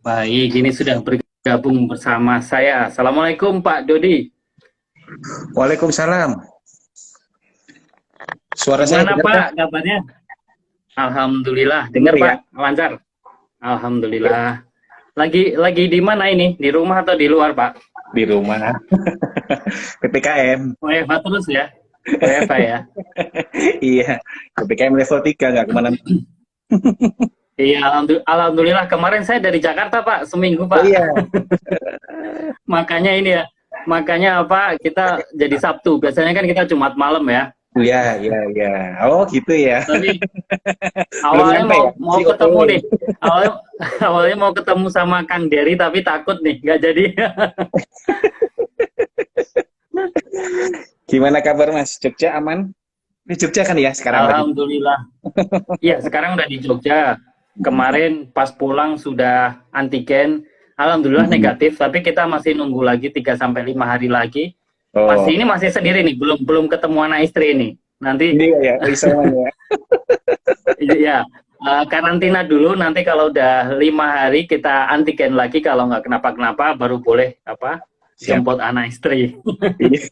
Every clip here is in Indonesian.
Baik, ini sudah bergabung bersama saya. Assalamualaikum Pak Dodi. Waalaikumsalam. Suara saya Gimana benar kan? Pak kabarnya? Alhamdulillah. Dengar Dengar ya? Pak, lancar. Alhamdulillah. Lagi di mana ini? Di rumah atau di luar Pak? Di rumah. PPKM. WFH terus ya? WFH ya? Iya. PPKM level 3 nggak kemana-mana. Iya, Alhamdulillah. Kemarin saya dari Jakarta Pak, seminggu Oh Pak. iya. Makanya ini ya, makanya apa, kita jadi Sabtu. Biasanya kan kita Jumat malam ya. Iya, iya, iya. Oh gitu ya. Tapi Belum awalnya nyampe mau ya? mau Si ketemu OTW. nih, awalnya awalnya mau ketemu sama Kang Dery tapi takut nih nggak jadi. Gimana kabar Mas? Jogja aman? Di Jogja kan ya sekarang lagi? Alhamdulillah. Iya, sekarang udah di Jogja. Kemarin pas pulang sudah antigen, alhamdulillah Mhm. negatif, tapi kita masih nunggu lagi 3 sampai 5 hari lagi. Oh, Pasti ini masih sendiri nih, belum belum ketemu anak istri nih. Nanti ini ya, isoman ya. ya karantina dulu, nanti kalau udah 5 hari kita antigen lagi, kalau nggak kenapa-kenapa baru boleh apa Siap. jemput anak istri. Iya.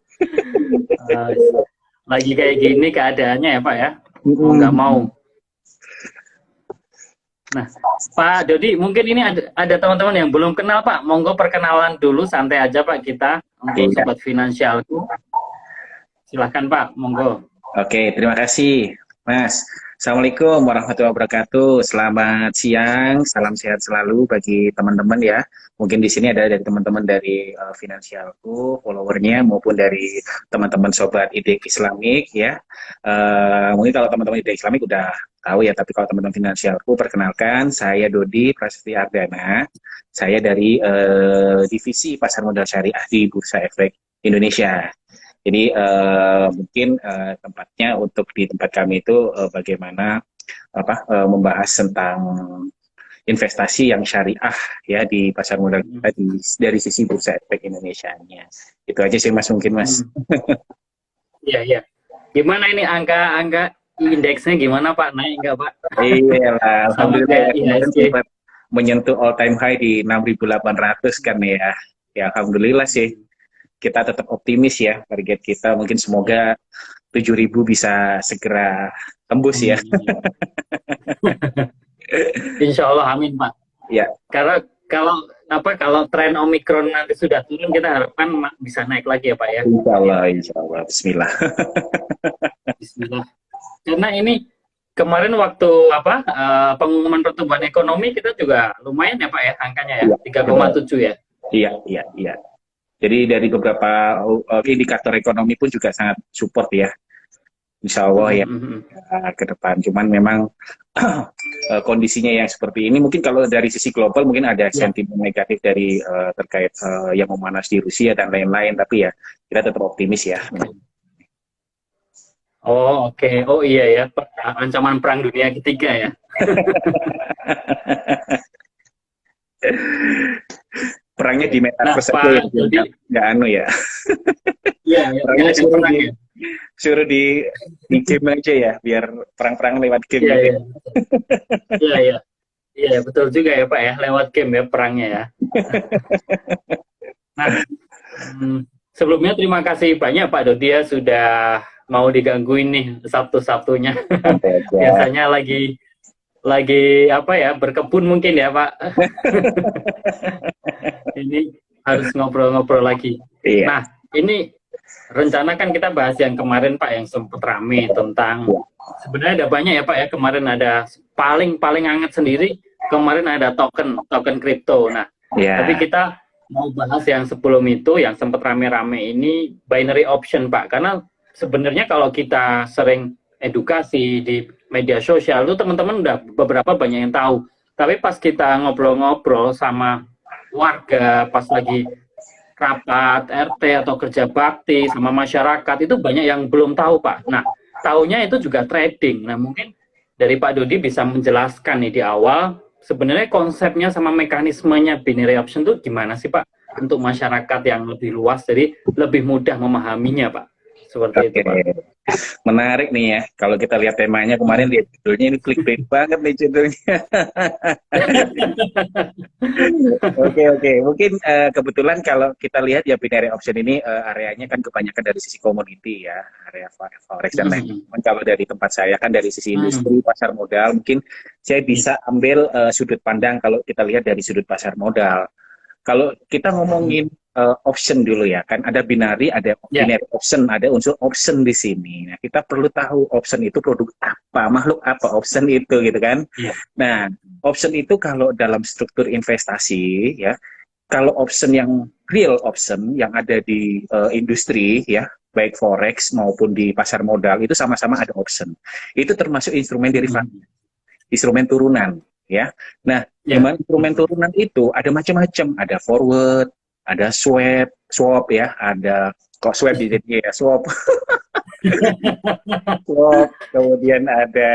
Eh, lagi kayak gini keadaannya ya Pak ya, mau nggak mau. Mhm. Nah, Pak Dodi, mungkin ini ada teman-teman yang belum kenal Pak, monggo perkenalan dulu, santai aja Pak kita untuk Iya. Sobat Finansialku. Silahkan Pak, monggo. Oke, terima kasih, Mas. Assalamualaikum warahmatullahi wabarakatuh. Selamat siang, salam sehat selalu bagi teman-teman ya. Mungkin di sini ada dari teman-teman dari Finansialku, followernya maupun dari teman-teman sobat ide Islamik ya. Mungkin kalau teman-teman ide Islamik udah tahu ya, tapi kalau teman-teman Finansialku, perkenalkan saya Dodi Prasetya Ardana. Saya dari divisi pasar modal syariah di Bursa Efek Indonesia. Jadi mungkin tempatnya untuk di tempat kami itu bagaimana membahas tentang investasi yang syariah ya di pasar modal kita dari sisi Bursa Efek Indonesia-nya. Itu aja sih Mas mungkin Mas. Iya, iya. Gimana ini angka-angka indeksnya gimana Pak? Naik nggak Pak? Iya lah, Sama alhamdulillah ya kayak kemarin IHSG. sempat menyentuh all time high di 6.800 kan ya. Ya alhamdulillah sih. Kita tetap optimis ya, target kita mungkin semoga 7.000 bisa segera tembus ya. Insya Allah, amin Pak. Ya, Karena kalau tren Omikron nanti sudah turun, kita harapkan bisa naik lagi ya Pak ya. insya Allah, Bismillah. Bismillah. Karena ini kemarin waktu pengumuman pertumbuhan ekonomi kita juga lumayan ya Pak ya, angkanya ya, Iya, 3,7 ya. iya, iya, iya. Jadi dari beberapa indikator ekonomi pun juga sangat support ya, insya Allah ya ke depan. Cuman memang kondisinya yang seperti ini, mungkin kalau dari sisi global mungkin ada Ya. sentimen negatif dari terkait yang memanas di Rusia dan lain-lain. Tapi ya kita tetap optimis ya. Oh oke. Oh iya ya, ancaman perang dunia ketiga ya. Perangnya di Nah metaverse aja ya, Pak Dodi, nggak anu ya. iya ya, nggak Perangnya ada perang ya. suruh di game aja ya, biar perang-perang lewat game Iya gitu. iya iya iya. Iya betul juga ya Pak ya, lewat game ya perangnya ya. Nah, sebelumnya terima kasih banyak Pak Dodi ya sudah mau digangguin nih Sabtu-Sabtunya. Santai aja. Biasanya lagi apa ya, berkebun mungkin ya Pak. Ini harus ngobrol-ngobrol lagi. Iya. Nah, ini rencana kan kita bahas yang kemarin Pak, yang sempat rame tentang, sebenarnya ada banyak ya Pak ya, kemarin ada paling hangat sendiri, kemarin ada token kripto. Nah, Ya. tapi kita mau bahas yang sebelum itu, yang sempat rame-rame ini, binary option Pak, karena sebenarnya kalau kita sering edukasi di media sosial itu teman-teman udah beberapa banyak yang tahu, tapi pas kita ngobrol-ngobrol sama warga, pas lagi rapat RT atau kerja bakti sama masyarakat, itu banyak yang belum tahu Pak. Nah, tahunya itu juga trading. Nah, mungkin dari Pak Dodi bisa menjelaskan nih di awal, sebenarnya konsepnya sama mekanismenya binary option itu gimana sih Pak? Untuk masyarakat yang lebih luas, jadi lebih mudah memahaminya Pak. Seperti itu, Oke, Pak. menarik nih ya. Kalau kita lihat temanya kemarin, lihat judulnya ini clickbait banget nih judulnya. Oke, oke. Mungkin kebetulan kalau kita lihat ya binary option ini areanya kan kebanyakan dari sisi komoditi ya, area forex dan lain. Hmm. Kalau dari tempat saya kan dari sisi Hmm. industri pasar modal, mungkin saya bisa ambil sudut pandang kalau kita lihat dari sudut pasar modal. Kalau kita ngomongin option dulu ya, kan ada binary, ada Ya. binary option, ada unsur option di sini. Nah, kita perlu tahu option itu produk apa, makhluk apa option itu gitu kan. Iya. Nah, option itu kalau dalam struktur investasi ya, kalau option yang real option yang ada di industri ya, baik forex maupun di pasar modal itu sama-sama ada option. Itu termasuk instrumen derivatif, Hmm. instrumen turunan ya. Nah, di Ya. mana instrumen turunan itu ada macam-macam, ada forward, ada swap ya, ada kok swap jadi ya swap, swap, kemudian ada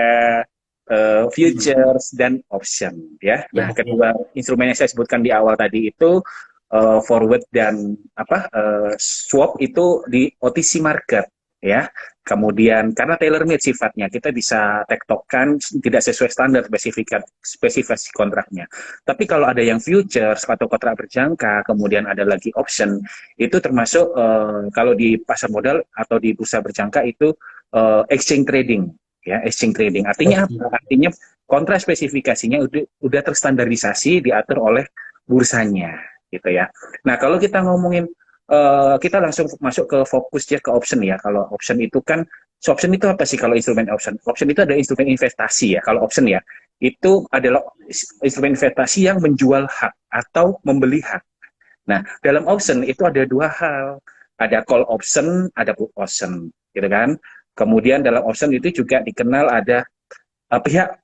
Hmm. futures dan option ya. Nah, Ya, ya. kedua instrumen yang saya sebutkan di awal tadi itu forward dan swap itu di OTC market ya. Kemudian karena tailor made sifatnya, kita bisa tektokan tidak sesuai standar spesifikasi kontraknya. Tapi kalau ada yang futures atau kontrak berjangka, kemudian ada lagi option, itu termasuk kalau di pasar modal atau di bursa berjangka itu exchange trading ya, exchange trading. Artinya Oke. apa? Artinya kontrak spesifikasinya udah terstandarisasi, diatur oleh bursanya gitu ya. Nah, kalau kita ngomongin kita langsung masuk ke fokus ya ke option ya. Kalau option itu kan, so option itu apa sih kalau instrumen option? Option itu ada instrumen investasi ya. Kalau option ya, itu adalah instrumen investasi yang menjual hak atau membeli hak. Nah, dalam option itu ada dua hal. Ada call option, ada put option, gitu kan. Kemudian dalam option itu juga dikenal ada pihak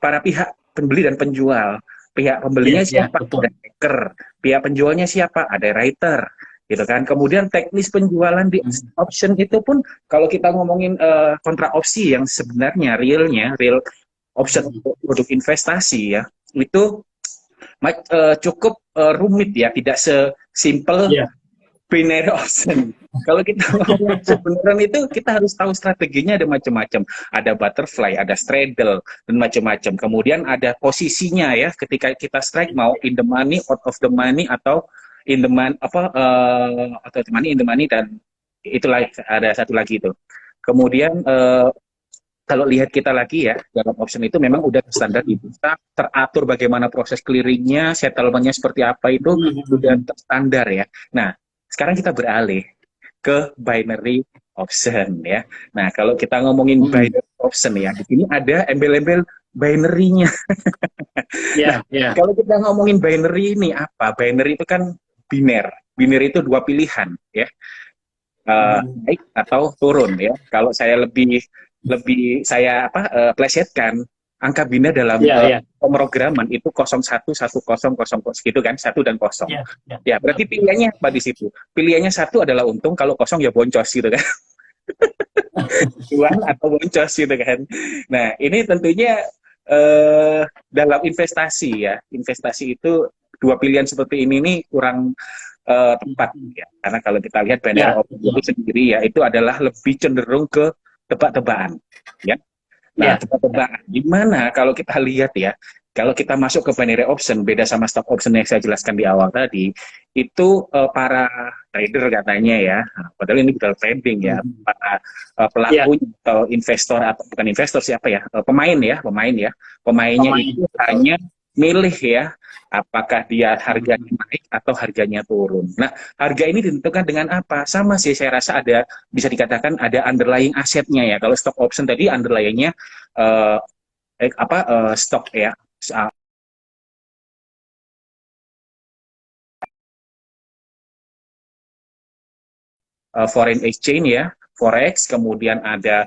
para pihak pembeli dan penjual. Pihak Iya, pembelinya iya, siapa? betul. Ada broker. Pihak penjualnya siapa? Ada writer. Gitu kan. Kemudian teknis penjualan di Hmm. option itu pun kalau kita ngomongin kontra opsi yang sebenarnya real option Hmm. untuk produk investasi ya, itu cukup rumit ya, tidak sesimpel Iya. binary option. Kalau kita ngomong sebenarnya itu kita harus tahu strateginya ada macam-macam. Ada butterfly, ada straddle dan macam-macam. Kemudian ada posisinya ya, ketika kita strike mau in the money, out of the money atau in the money atau the money in the money dan itulah ada satu lagi itu. Kemudian kalau lihat kita lagi ya, dalam option itu memang udah standar di bursa, teratur bagaimana proses clearingnya, settlementnya seperti apa itu sudah Hmm. terstandar ya. Nah, sekarang kita beralih ke binary option ya. Nah, kalau kita ngomongin Hmm. binary option ya, di sini ada embel-embel binary-nya. Nah, Ya, ya. kalau kita ngomongin binary ini apa? Binary itu kan biner. Biner itu dua pilihan ya, Hmm. naik atau turun ya. Kalau saya lebih lebih saya plesetkan angka biner dalam Ya, ya. pemrograman itu 01, 10, 00 gitu kan, satu dan kosong. Ya, ya. Ya, berarti pilihannya apa di situ? Pilihannya satu adalah untung, kalau kosong ya boncos gitu kan. Cuan atau boncos gitu kan. Nah, ini tentunya dalam investasi ya. Investasi itu dua pilihan seperti ini nih kurang tepat ya. Karena kalau kita lihat binary Ya, option itu betul. sendiri ya, itu adalah lebih cenderung ke tebak-tebakan ya. Nah, Ya, ya. tebak-tebakan. Gimana kalau kita lihat ya, kalau kita masuk ke binary option, beda sama stock option yang saya jelaskan di awal tadi, itu para trader katanya ya, padahal ini bukan trading ya, Hmm. para Ya, pelaku atau investor atau bukan investor siapa ya, pemainnya pemain, itu betul. hanya milih ya, apakah dia harganya naik atau harganya turun. Nah, harga ini ditentukan dengan apa? Sama sih, saya rasa ada, bisa dikatakan ada underlying asetnya ya. Kalau stock option tadi underlyingnya uh, stok ya, foreign exchange ya, forex, kemudian ada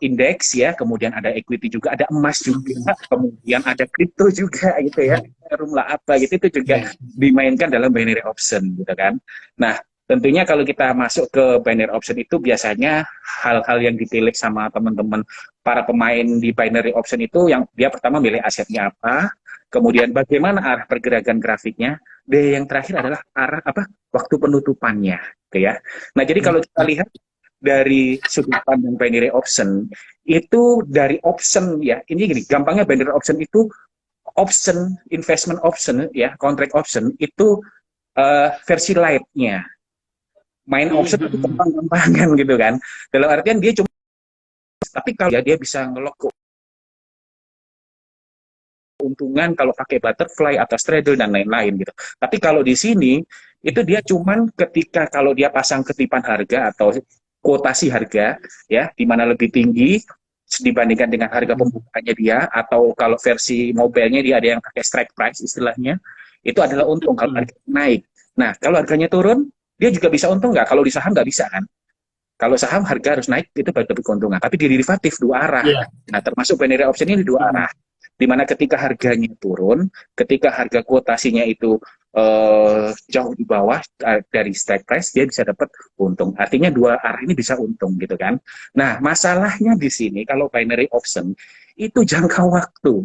indeks ya, kemudian ada equity juga, ada emas juga, kemudian ada kripto juga gitu ya, rumlah apa gitu, itu juga Ya. dimainkan dalam binary option gitu kan. Nah, tentunya kalau kita masuk ke binary option itu biasanya hal-hal yang dipilih sama teman-teman para pemain di binary option itu yang dia pertama milih asetnya apa, kemudian bagaimana arah pergerakan grafiknya, dan yang terakhir adalah arah waktu penutupannya gitu ya. Nah, jadi kalau kita lihat dari sudut pandang binary option itu dari option ya. Ini gini, gampangnya binary option itu option, investment option ya, contract option itu versi light-nya. Main option itu gampang-gampangan gitu kan. Dalam artian dia cuma, tapi kalau ya, dia bisa ngelok keuntungan kalau pakai butterfly atau straddle dan lain-lain gitu. Tapi kalau di sini itu dia cuman ketika kalau dia pasang ketipan harga atau kuotasi harga ya, di mana lebih tinggi dibandingkan dengan harga pembukaannya dia, atau kalau versi mobilenya dia ada yang pakai strike price istilahnya, itu adalah untung kalau harga naik. Nah, kalau harganya turun, dia juga bisa untung nggak? Kalau di saham nggak bisa kan? Kalau saham harga harus naik, itu baru dapat keuntungan. Tapi di derivatif dua arah. Nah, termasuk binary option ini dua arah. Di mana ketika harganya turun, ketika harga kuotasinya itu jauh di bawah dari strike price, dia bisa dapat untung. Artinya dua arah ini bisa untung gitu kan. Nah, masalahnya di sini kalau binary option itu jangka waktu.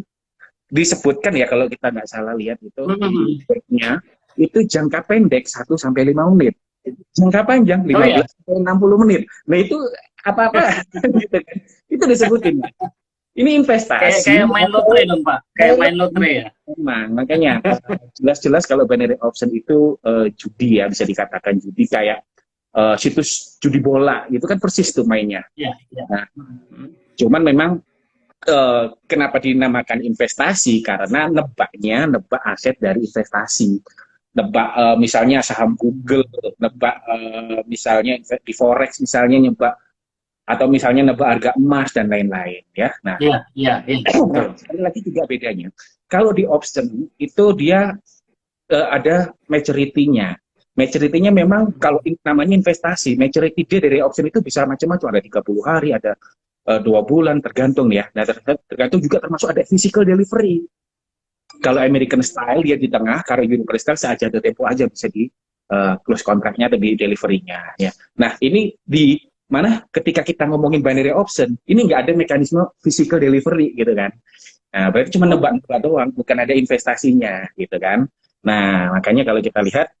Disebutkan ya kalau kita nggak salah lihat itu nya itu jangka pendek 1-5 menit. Jangka panjang 15-60 menit. Nah, itu apa-apa gitu kan. Itu disebutin. Ini investasi. Kayak main lotre dong Pak. Kayak main lotre ya. Memang, makanya jelas-jelas kalau binary option itu judi ya, bisa dikatakan judi kayak situs judi bola itu kan persis tuh mainnya. Nah, cuman memang kenapa dinamakan investasi? Karena nebak aset dari investasi. Nebak misalnya saham Google, nebak misalnya di forex misalnya nebak, atau misalnya nebak harga emas dan lain-lain ya. Nah, sekali lagi juga bedanya. Kalau di option itu dia ada maturity-nya. Maturity-nya memang kalau namanya investasi, maturity dia dari option itu bisa macam-macam, ada 30 hari, ada 2 bulan, tergantung ya. Nah, tergantung juga termasuk ada physical delivery. Kalau American style dia di tengah, kalau Universal style saja ada tempo aja bisa di close kontraknya atau di delivery-nya ya. Nah, ini di mana ketika kita ngomongin binary option, ini nggak ada mekanisme physical delivery gitu kan. Nah, berarti cuma nebak-nebak doang, bukan ada investasinya gitu kan. Nah, makanya kalau kita lihat,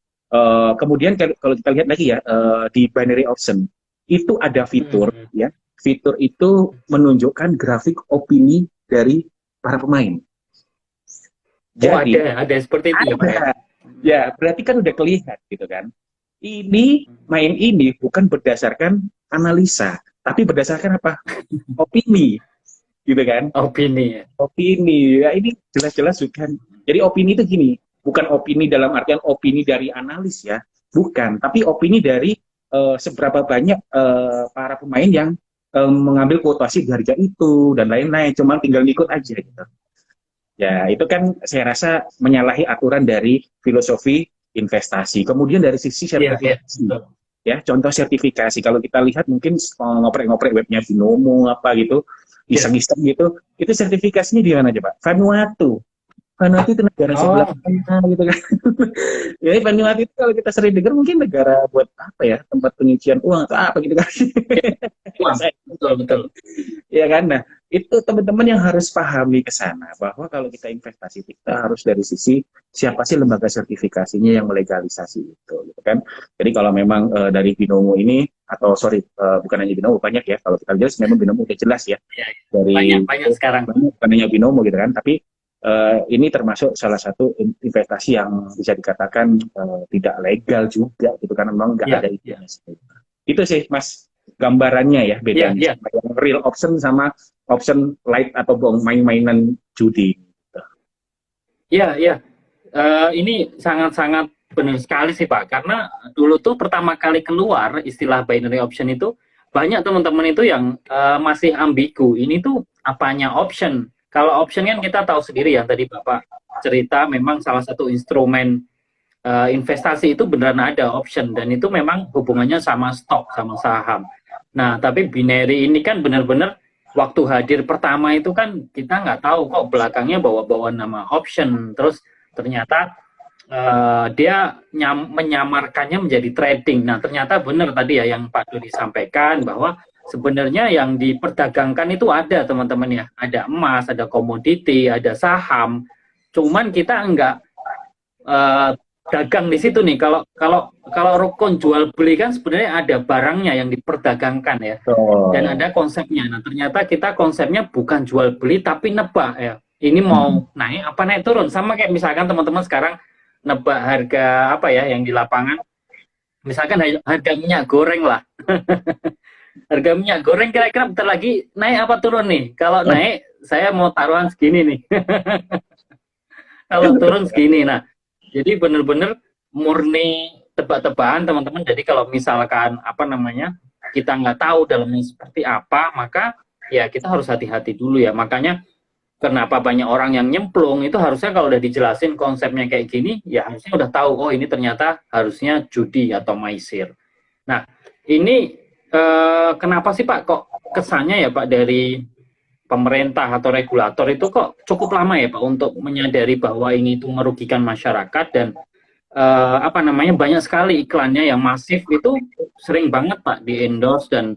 kemudian kalau kita lihat lagi ya, di binary option, itu ada fitur ya, fitur itu menunjukkan grafik opini dari para pemain. Jadi, ada seperti itu ya, ya, berarti kan udah kelihatan gitu kan. Ini main ini bukan berdasarkan analisa, tapi berdasarkan apa? Opini, gitu kan? Opini. Ya, ini jelas-jelas bukan. Jadi opini itu gini, bukan opini dalam artian opini dari analis ya, bukan. Tapi opini dari seberapa banyak para pemain yang mengambil kuotasi di harga itu dan lain-lain. Cuma tinggal ngikut aja gitu. Ya, itu kan saya rasa menyalahi aturan dari filosofi investasi. Kemudian dari sisi sertifikasi, ya contoh sertifikasi. Kalau kita lihat mungkin ngoprek-ngoprek webnya Binomo apa gitu, iseng-iseng gitu, itu sertifikasinya di mana aja Pak? Vanuatu. Vanuatu itu negara sebelah mana gitu kan? Jadi Vanuatu itu kalau kita sering dengar mungkin negara buat apa ya? Tempat penyucian uang atau apa gitu kan? Betul. Ya kan? Nah, itu teman-teman yang harus pahami ke sana bahwa kalau kita investasi kita harus dari sisi siapa sih lembaga sertifikasinya yang melegalisasi itu gitu kan. Jadi kalau memang dari Binomo ini atau bukan hanya Binomo, banyak ya, kalau kita jelas memang Binomo udah jelas ya. Dari banyak sekarang. Bukan hanya Binomo gitu kan, tapi ini termasuk salah satu investasi yang bisa dikatakan tidak legal juga gitu kan, memang nggak ada itu. Itu sih Mas gambarannya ya, bedanya real option sama option light atau main-mainan judi. Iya. Ini sangat-sangat benar sekali sih Pak, karena dulu tuh pertama kali keluar istilah binary option itu banyak teman-teman itu yang masih ambigu. Ini tuh apanya option? Kalau option kan kita tahu sendiri ya, tadi Bapak cerita memang salah satu instrumen investasi itu beneran ada option, dan itu memang hubungannya sama stok, sama saham. Nah, tapi binary ini kan benar-benar waktu hadir pertama itu kan kita nggak tahu kok belakangnya bawa-bawa nama option, terus ternyata dia menyamarkannya menjadi trading. Nah, ternyata benar tadi ya yang Pak Dodi sampaikan bahwa sebenarnya yang diperdagangkan itu ada teman-teman ya, ada emas, ada komoditi, ada saham. Cuman kita enggak dagang di situ nih. Kalau rukun jual beli kan sebenarnya ada barangnya yang diperdagangkan ya, dan Oh. ada konsepnya. Nah, ternyata kita konsepnya bukan jual beli tapi nebak ya. Ini Hmm. mau naik apa naik turun, sama kayak misalkan teman-teman sekarang nebak harga apa ya yang di lapangan. Misalkan harga minyak goreng lah. Harga minyak goreng kira-kira bentar lagi naik apa turun nih? Kalau naik, saya mau taruhan segini nih. Kalau turun segini. Nah, jadi benar-benar murni tebak-tebakan teman-teman. Jadi kalau misalkan apa namanya kita nggak tahu dalamnya seperti apa, maka ya kita harus hati-hati dulu ya. Makanya kenapa banyak orang yang nyemplung itu harusnya kalau udah dijelasin konsepnya kayak gini, ya harusnya udah tahu, oh ini ternyata harusnya judi atau maisir. Nah, ini kenapa sih Pak kok kesannya ya Pak dari pemerintah atau regulator itu kok cukup lama ya Pak untuk menyadari bahwa ini itu merugikan masyarakat dan apa namanya banyak sekali iklannya yang masif itu sering banget Pak di endorse dan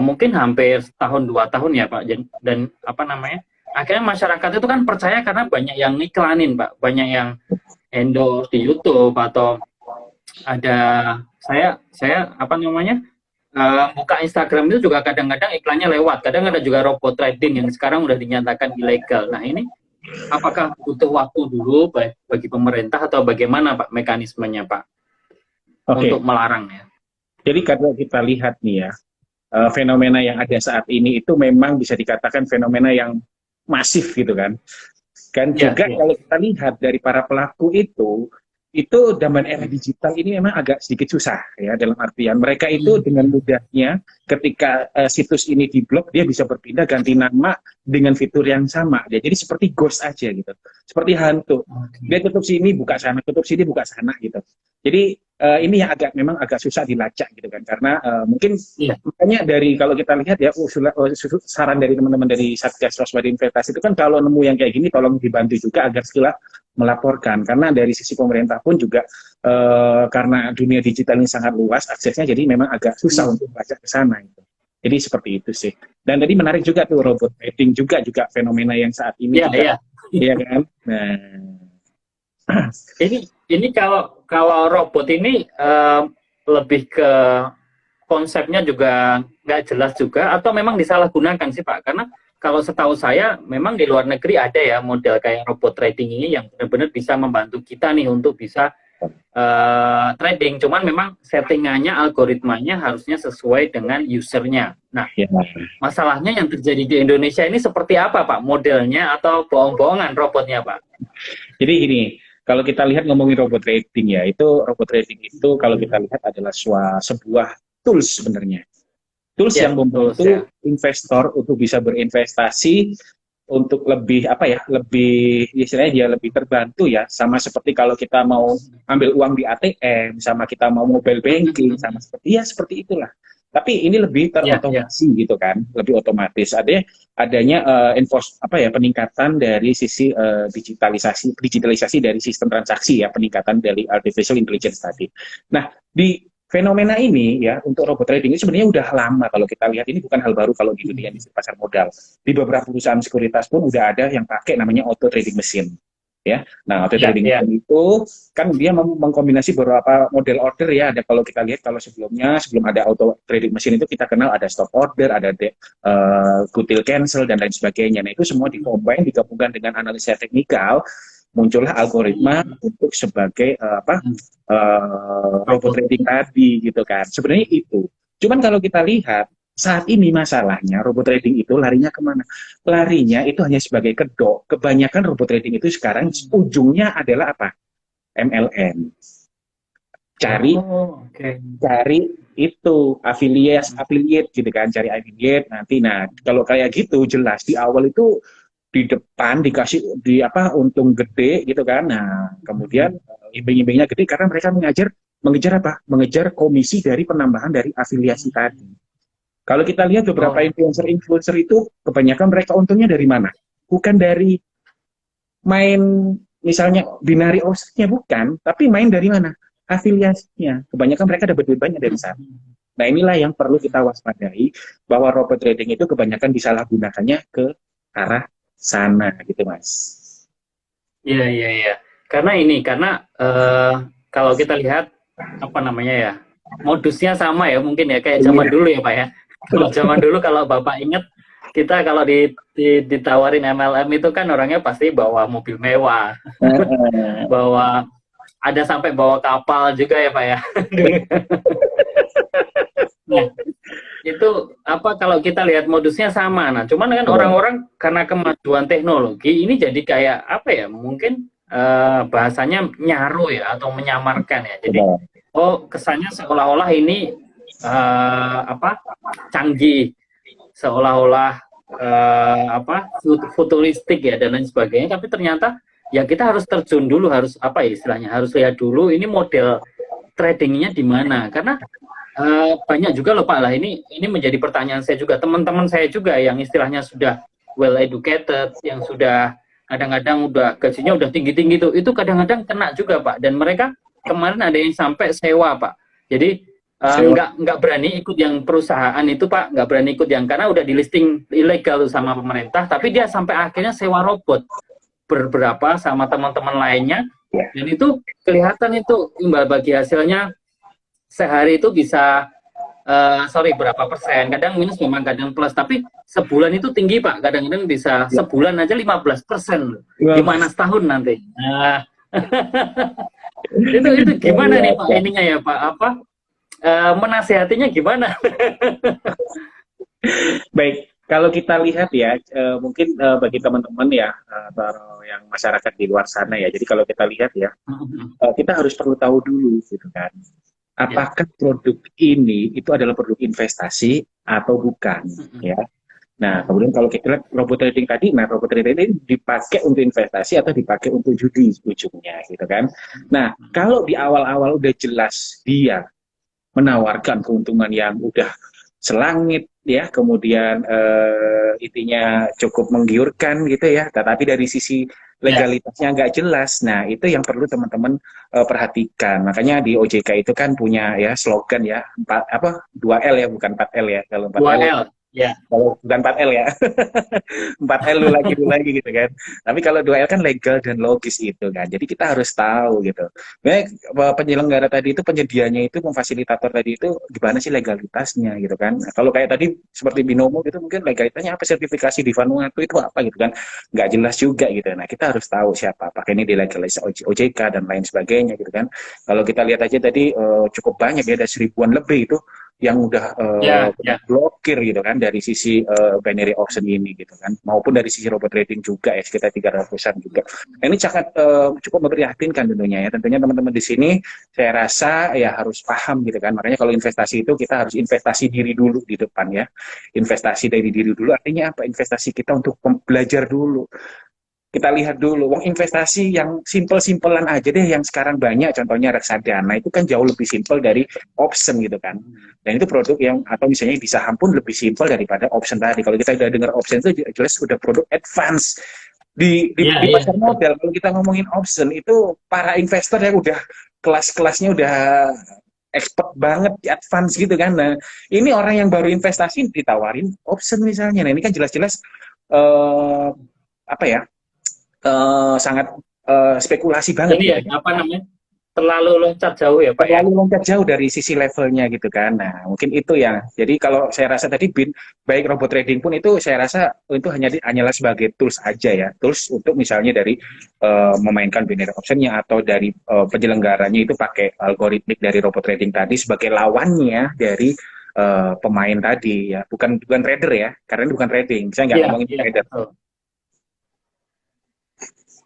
mungkin hampir setahun 2 tahun ya Pak dan apa namanya akhirnya masyarakat itu kan percaya karena banyak yang iklanin Pak, banyak yang endorse di YouTube atau ada saya apa namanya buka Instagram itu juga kadang-kadang iklannya lewat, kadang ada juga robot trading yang sekarang udah dinyatakan ilegal. Nah ini apakah butuh waktu dulu bagi pemerintah atau bagaimana Pak mekanismenya Pak untuk Oke, melarang ya? jadi kalau kita lihat nih ya, fenomena yang ada saat ini itu memang bisa dikatakan fenomena yang masif gitu kan. Kan Ya, juga ya. kalau kita lihat dari para pelaku itu zaman era digital ini memang agak sedikit susah ya, dalam artian mereka itu dengan mudahnya ketika situs ini diblok dia bisa berpindah ganti nama dengan fitur yang sama ya, jadi seperti ghost aja gitu, seperti hantu, dia tutup sini buka sana, tutup sini buka sana gitu. Jadi ini yang memang agak susah dilacak gitu kan, karena mungkin Iya. makanya dari kalau kita lihat ya saran dari teman-teman dari Satgas Waspada Investasi itu kan kalau nemu yang kayak gini tolong dibantu juga agar segera melaporkan, karena dari sisi pemerintah pun juga karena dunia digital ini sangat luas aksesnya, jadi memang agak susah untuk melacak ke sana gitu. Jadi seperti itu sih. Dan tadi menarik juga tuh robot trading juga fenomena yang saat ini Iya, juga, iya. iya kan? Nah, Ini kalau kalau robot ini lebih ke konsepnya juga nggak jelas juga atau memang disalahgunakan sih Pak? Karena kalau setahu saya memang di luar negeri ada ya model kayak robot trading ini yang benar-benar bisa membantu kita nih untuk bisa trading. Cuman memang settingannya, algoritmanya harusnya sesuai dengan usernya. Nah, ya. masalahnya yang terjadi di Indonesia ini seperti apa Pak? Modelnya atau bohong-bohongan robotnya Pak? Jadi gini, kalau kita lihat ngomongin robot trading ya, itu robot trading itu kalau kita lihat adalah sebuah tools sebenarnya. Tools Ya, yang tools ya. membantu investor untuk bisa berinvestasi untuk lebih apa ya, lebih istilahnya dia lebih terbantu ya, sama seperti kalau kita mau ambil uang di ATM, sama kita mau mobile banking, sama seperti itulah. Tapi ini lebih Ya, ya. terotomasi gitu kan, lebih otomatis. Adanya apa ya, peningkatan dari sisi digitalisasi dari sistem transaksi ya, peningkatan dari artificial intelligence tadi. Nah, di fenomena ini ya untuk robot trading ini sebenarnya udah lama, kalau kita lihat ini bukan hal baru kalau di dunia industri pasar modal. Di beberapa perusahaan sekuritas pun udah ada yang pakai namanya auto trading mesin ya. Nah, auto Ya, trading ya. mesin itu kan dia mengkombinasi beberapa model order ya. Ada, kalau kita lihat kalau sebelum ada auto trading mesin itu kita kenal ada stop order, ada kutil cancel dan lain sebagainya. Nah, itu semua digabungkan dengan analisa teknikal, muncullah algoritma untuk sebagai robot Robot. trading tadi gitu kan. Sebenarnya itu. Cuman kalau kita lihat saat ini masalahnya robot trading itu larinya kemana? Larinya itu hanya sebagai kedok. Kebanyakan robot trading itu sekarang ujungnya adalah apa? MLM. Cari Oh, oke. cari itu affiliate gitu kan, cari affiliate nanti. Nah, kalau kayak gitu jelas di awal itu di depan dikasih di apa untung gede gitu kan. Nah, kemudian imbing-imbingnya gede karena mereka mengejar apa? Mengejar komisi dari penambahan dari afiliasi tadi. Kalau kita lihat beberapa Oh, influencer itu kebanyakan mereka untungnya dari mana? Bukan dari main misalnya binari offsetnya, bukan, tapi main dari mana? Afiliasinya. Kebanyakan mereka dapat duit banyak dari sana. Nah, inilah yang perlu kita waspadai, bahwa robot trading itu kebanyakan disalahgunakannya ke arah sana gitu, Mas. iya, iya, iya. Kalau kita lihat apa namanya ya, modusnya sama ya mungkin ya kayak zaman dulu ya Pak ya. Kalau zaman dulu kalau Bapak ingat, kita kalau ditawarin MLM itu kan orangnya pasti bawa mobil mewah, bawa ada sampai bawa kapal juga ya Pak ya. Nah, itu apa kalau kita lihat modusnya sama. Nah, cuman kan orang-orang karena kemajuan teknologi ini jadi kayak apa ya? Mungkin bahasanya nyaru ya atau menyamarkan ya. Jadi oh kesannya seolah-olah ini apa canggih, seolah-olah futuristik ya dan lain sebagainya. Tapi ternyata ya kita harus terjun dulu, harus apa ya istilahnya, harus lihat dulu ini model tradingnya di mana. Karena banyak juga loh Pak lah, ini menjadi pertanyaan saya juga, teman-teman saya juga yang istilahnya sudah well educated, yang sudah kadang-kadang udah gajinya udah tinggi-tinggi itu kadang-kadang kena juga Pak, dan mereka kemarin ada yang sampai sewa Pak, jadi nggak berani ikut yang perusahaan itu Pak, nggak berani ikut yang karena udah di listing ilegal sama pemerintah, tapi dia sampai akhirnya sewa robot beberapa sama teman-teman lainnya, dan itu kelihatan itu imbal bagi hasilnya sehari itu bisa berapa persen, kadang minus memang kadang plus, tapi sebulan itu tinggi Pak, kadang-kadang bisa sebulan aja 15%, gimana setahun nanti. Nah, itu gimana nih Pak ininya ya Pak, apa menasehatinya gimana? Baik, kalau kita lihat ya, mungkin bagi teman-teman ya, atau yang masyarakat di luar sana ya, jadi kalau kita lihat ya, kita harus perlu tahu dulu gitu kan, apakah produk ini itu adalah produk investasi atau bukan ya. Nah, kemudian kalau kita lihat robot trading tadi, nah robot trading ini dipakai untuk investasi atau dipakai untuk judi ujungnya gitu kan. Nah, kalau di awal-awal udah jelas dia menawarkan keuntungan yang udah selangit ya, kemudian intinya cukup menggiurkan gitu ya, tetapi dari sisi legalitasnya nggak jelas. Nah, itu yang perlu teman-teman perhatikan. Makanya di OJK itu kan punya ya slogan ya, 2L ya, bukan 4L ya. Kalau 4L, ya. Kalau bukan 4L ya. 4L lu lagi gitu kan. Tapi kalau 2L kan legal dan logis itu kan. Jadi kita harus tahu gitu. Penyelenggara tadi itu, penyedianya itu, memfasilitator tadi itu gimana sih legalitasnya gitu kan. Nah, kalau kayak tadi seperti Binomo gitu, mungkin legalitasnya apa, sertifikasi di Vanuatu itu apa gitu kan. Nggak jelas juga gitu. Nah, kita harus tahu siapa, apakah ini dilegalisasi OJK dan lain sebagainya gitu kan. Kalau kita lihat aja tadi cukup banyak ya, ada 1000-an lebih itu yang udah blokir gitu kan dari sisi binary option ini gitu kan, maupun dari sisi robot trading juga ya, sekitar 300-an juga. Nah, ini sangat cukup memprihatinkan tentunya ya. Tentunya teman-teman di sini saya rasa ya harus paham gitu kan. Makanya kalau investasi itu kita harus investasi diri dulu di depan ya. Investasi dari diri dulu artinya apa? Investasi kita untuk belajar dulu. Kita lihat dulu, uang investasi yang simpel-simpelan aja deh, yang sekarang banyak, contohnya reksadana, itu kan jauh lebih simpel dari option gitu kan. Dan itu produk yang, atau misalnya di saham pun lebih simpel daripada option tadi. Kalau kita udah dengar option itu jelas udah produk advance. Di pasar modal, kalau kita ngomongin option, itu para investor yang udah kelas-kelasnya udah expert banget, di advance gitu kan. Nah, ini orang yang baru investasi ditawarin option misalnya. Nah, ini kan jelas-jelas apa ya, sangat spekulasi banget. Ini ya, apa namanya, terlalu loncat jauh ya Pak ya? Terlalu loncat jauh dari sisi levelnya gitu kan. Nah, mungkin itu ya. Jadi kalau saya rasa tadi baik robot trading pun itu saya rasa itu hanyalah sebagai tools aja ya. Tools untuk misalnya dari memainkan binary optionnya, atau dari penyelenggaranya itu pakai algoritmik dari robot trading tadi sebagai lawannya dari pemain tadi ya. Bukan trader ya, karena ini bukan trading. Saya nggak ngomongin trader.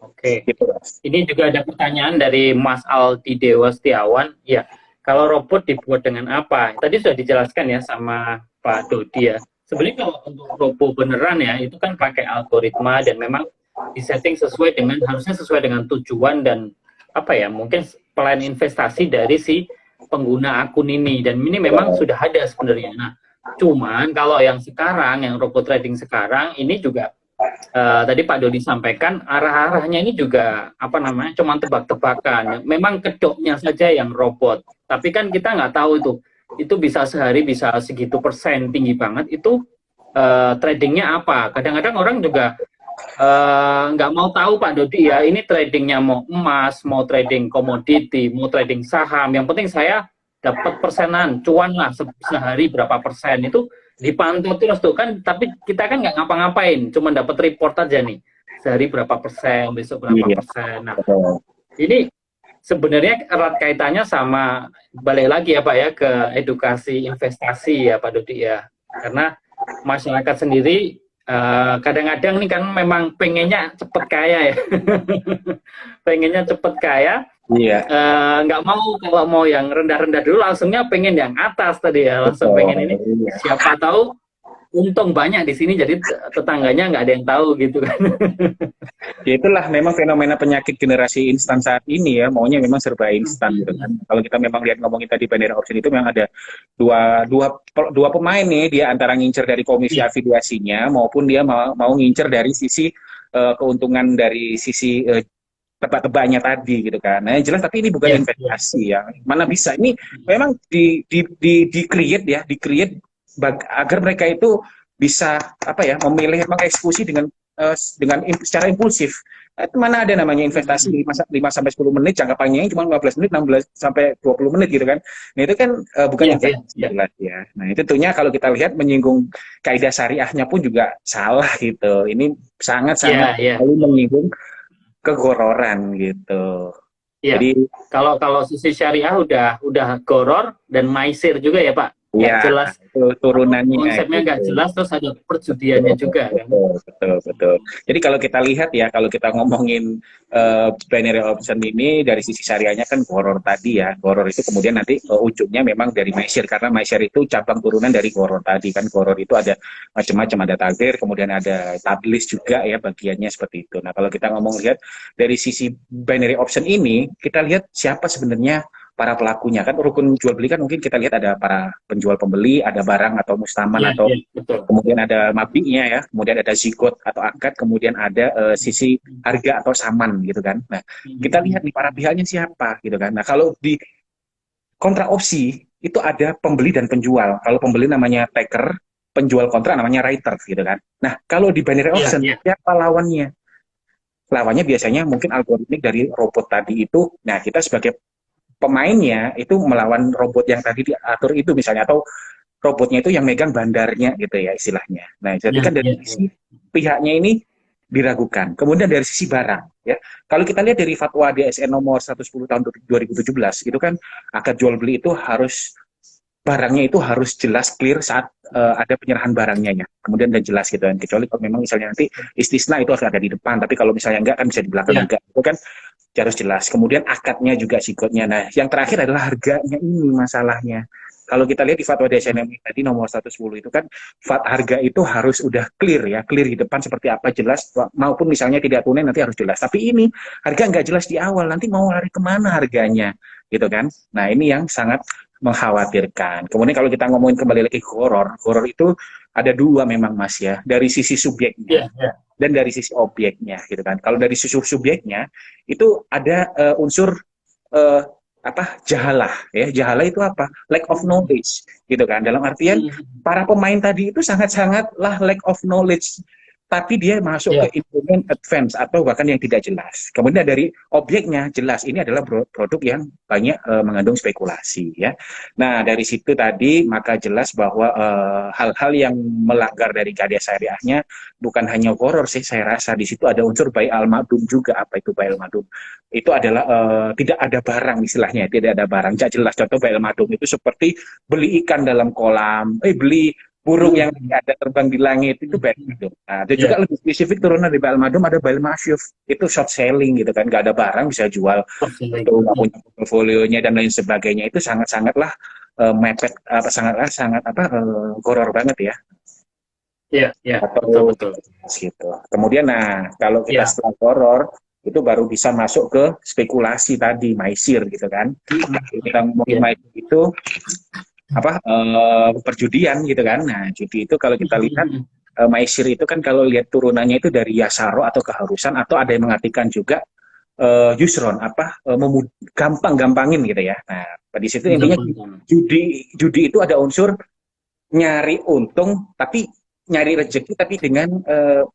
Oke, ini juga ada pertanyaan dari Mas Aldi Dewa Setiawan. Ya, kalau robot dibuat dengan apa? Tadi sudah dijelaskan ya sama Pak Dodi ya. Sebenarnya kalau untuk robot beneran ya, itu kan pakai algoritma dan memang disetting harusnya sesuai dengan tujuan dan apa ya, mungkin plan investasi dari si pengguna akun ini. Dan ini memang sudah ada sebenarnya. Nah, cuman kalau yang sekarang, yang robot trading sekarang, ini juga tadi Pak Dodi sampaikan arah-arahnya ini juga apa namanya, cuma tebak-tebakan. Memang kedoknya saja yang robot, tapi kan kita nggak tahu itu bisa sehari bisa segitu persen tinggi banget itu tradingnya apa. Kadang-kadang orang juga nggak mau tahu Pak Dodi ya, ini tradingnya mau emas, mau trading komoditi, mau trading saham. Yang penting saya dapat persenan, cuan lah sehari berapa persen itu dipantau terus tuh kan. Tapi kita kan nggak ngapa-ngapain, cuma dapat report aja nih sehari berapa persen, besok berapa Iya, persen. Nah, betul. ini sebenarnya erat kaitannya sama balik lagi ya Pak ya ke edukasi investasi ya Pak Dodi ya. Karena masyarakat sendiri kadang-kadang nih kan memang pengennya cepet kaya ya. Pengennya cepet kaya, Iya, nggak mau kalau mau yang rendah-rendah dulu langsungnya pengen yang atas tadi ya, langsung betul. pengen ini. Iya. Siapa tahu untung banyak di sini jadi tetangganya nggak ada yang tahu gitu kan. Ya itulah memang fenomena penyakit generasi instan saat ini ya, maunya memang serba instan gitu kan. Kalau kita memang lihat ngomongin tadi binary option itu memang ada dua, dua, dua pemain nih, dia antara ngincer dari komisi afiliasinya maupun dia mau ngincer dari sisi keuntungan dari sisi tebak-tebaknya tadi gitu kan. Nah, yang jelas tapi ini bukan Iya, iya. investasi ya. Mana bisa ini memang di create ya, di create agar mereka itu bisa apa ya, memilih mengeksekusi secara impulsif. Itu mana ada namanya investasi 5 sampai 10 menit, jangka panjangnya cuma 15 menit, 16 sampai 20 menit gitu kan. Nah, itu kan bukan Iya, iya, investasi iya. jelas ya. Nah, itu tentunya kalau kita lihat menyinggung kaidah syariahnya pun juga salah gitu. Ini Iya, sangat-sangat iya. menyinggung kegororan gitu. Iya. Jadi Kalau kalau sisi syariah udah goror dan maisir juga ya Pak. Nggak ya jelas itu turunannya konsepnya nggak gitu. jelas terus ada perjudiannya Betul, juga kan. betul, betul, betul. Jadi kalau kita lihat ya, kalau kita ngomongin binary option ini dari sisi syariahnya kan goror tadi ya. Goror itu kemudian nanti ujungnya memang dari maisir karena maisir itu cabang turunan dari goror tadi kan. Goror itu ada macam-macam, ada takdir, kemudian ada tablis juga ya bagiannya seperti itu. Nah, kalau kita ngomong lihat dari sisi binary option ini, kita lihat siapa sebenarnya para pelakunya kan. Rukun jual beli kan mungkin kita lihat ada para penjual pembeli, ada barang atau mustaman Iya, atau iya, betul. kemudian ada mabinya ya, kemudian ada zigot atau akad, kemudian ada sisi harga atau saman gitu kan. Nah, kita lihat nih para pihaknya siapa gitu kan. Nah, kalau di kontra opsi itu ada pembeli dan penjual. Kalau pembeli namanya taker, penjual kontra namanya writer gitu kan. Nah, kalau di binary Iya, option iya. siapa lawannya? Lawannya biasanya mungkin algoritmik dari robot tadi itu. Nah, kita sebagai pemainnya itu melawan robot yang tadi diatur itu misalnya, atau robotnya itu yang megang bandarnya gitu ya istilahnya. Nah, jadi Iya, kan dari iya, iya. sisi pihaknya ini diragukan. Kemudian dari sisi barang, ya. Kalau kita lihat dari fatwa DSN nomor 110 tahun 2017, itu kan akad jual beli itu harus barangnya itu harus jelas clear saat ada penyerahan barangnya ya. Kemudian dan jelas gitu kan. Kecuali kalau memang misalnya nanti istisna itu harus ada di depan, tapi kalau misalnya enggak kan bisa di belakang Iya, juga. Itu kan harus jelas. Kemudian akadnya juga sikotnya. Nah, yang terakhir adalah harganya ini masalahnya. Kalau kita lihat di fatwa DSNM tadi nomor 110 itu kan harga itu harus udah clear ya, clear di depan seperti apa jelas, maupun misalnya tidak tunai nanti harus jelas. Tapi ini harga nggak jelas di awal, nanti mau lari kemana harganya, gitu kan? Nah ini yang sangat mengkhawatirkan. Kemudian kalau kita ngomongin kembali lagi ke horor, horor itu ada dua memang Mas ya, dari sisi subjeknya iya, iya. dan dari sisi objeknya gitu kan. Kalau dari sisi subjeknya itu ada unsur uh, apa jahalah ya. Jahalah itu apa? Lack of knowledge gitu kan. Dalam artian para pemain tadi itu sangat-sangatlah lack of knowledge, tapi dia masuk Iya, ke instrumen advance atau bahkan yang tidak jelas. Kemudian dari objeknya jelas ini adalah produk yang banyak mengandung spekulasi ya. Nah, dari situ tadi maka jelas bahwa hal-hal yang melanggar dari kaidah syariahnya bukan hanya horor sih, saya rasa di situ ada unsur bai al madum juga. Apa itu bai al madum? Itu adalah tidak ada barang istilahnya, tidak ada barang. Tidak jelas. Contoh bai al madum itu seperti beli ikan dalam kolam, beli burung yang ada terbang di langit, itu bail madum. Nah, ada juga iya. lebih spesifik turunan dari bail madum, ada bail masyuf, itu short selling gitu kan, nggak ada barang bisa jual itu nggak punya portfolionya dan lain sebagainya. Itu sangat-sangatlah mepet apa sangat apa horor banget ya. Iya, iya, betul, Atau betul. gitu. Kemudian nah kalau kita Iya. setelah horor itu baru bisa masuk ke spekulasi tadi, maisir gitu kan. Nah, kita ngomongin Iya. maisir itu apa perjudian gitu kan. Nah, judi itu kalau kita lihat maisir itu kan kalau lihat turunannya itu dari yasaro atau keharusan, atau ada yang mengartikan juga yusron apa gampang-gampangin gitu ya. Nah, di situ intinya Gampang. judi itu ada unsur nyari untung tapi nyari rezeki tapi dengan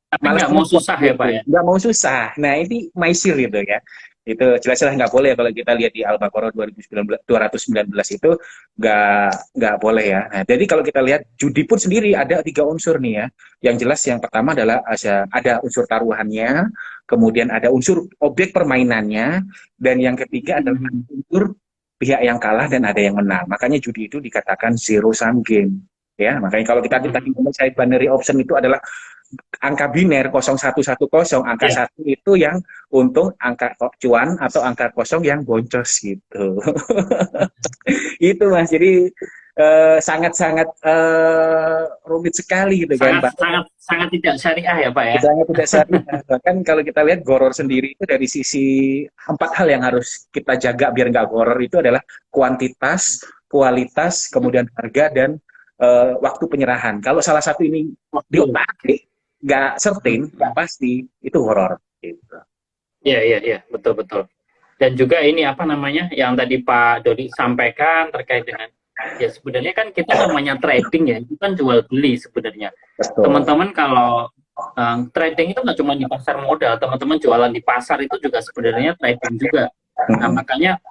Tapi malas nggak mau repot susah ya Pak gitu, ya. nggak mau susah. Nah ini maisir gitu ya. Itu jelas-jelas nggak boleh kalau kita lihat di Al-Baqarah 219 itu nggak boleh ya. Nah, jadi kalau kita lihat judi pun sendiri ada 3 unsur nih ya. Yang jelas yang pertama adalah ada unsur taruhannya, kemudian ada unsur objek permainannya, dan yang ketiga adalah unsur pihak yang kalah dan ada yang menang. Makanya judi itu dikatakan zero sum game. Ya, makanya kalau kita tadi ngomong saya binary option itu adalah angka biner 0110, angka Ya, satu itu yang untung, angka cuan atau angka kosong yang boncos gitu. Itu Mas. Jadi sangat-sangat rumit sekali gitu kan, sangat Pak. sangat sangat tidak syariah ya Pak ya. Sangat tidak syariah. Bahkan kalau kita lihat goror sendiri itu dari sisi 4 hal yang harus kita jaga biar nggak goror itu adalah kuantitas, kualitas, kemudian harga dan waktu penyerahan. Kalau salah satu ini Waktu. diotak nggak certain, nggak pasti, itu horor. Gitu. Iya, iya, iya, betul, betul. Dan juga ini apa namanya yang tadi Pak Dodi sampaikan terkait dengan ya sebenarnya kan kita namanya trading ya itu kan jual beli sebenarnya. Betul. Teman-teman kalau trading itu nggak cuma di pasar modal, teman-teman jualan di pasar itu juga sebenarnya trading juga. Nah makanya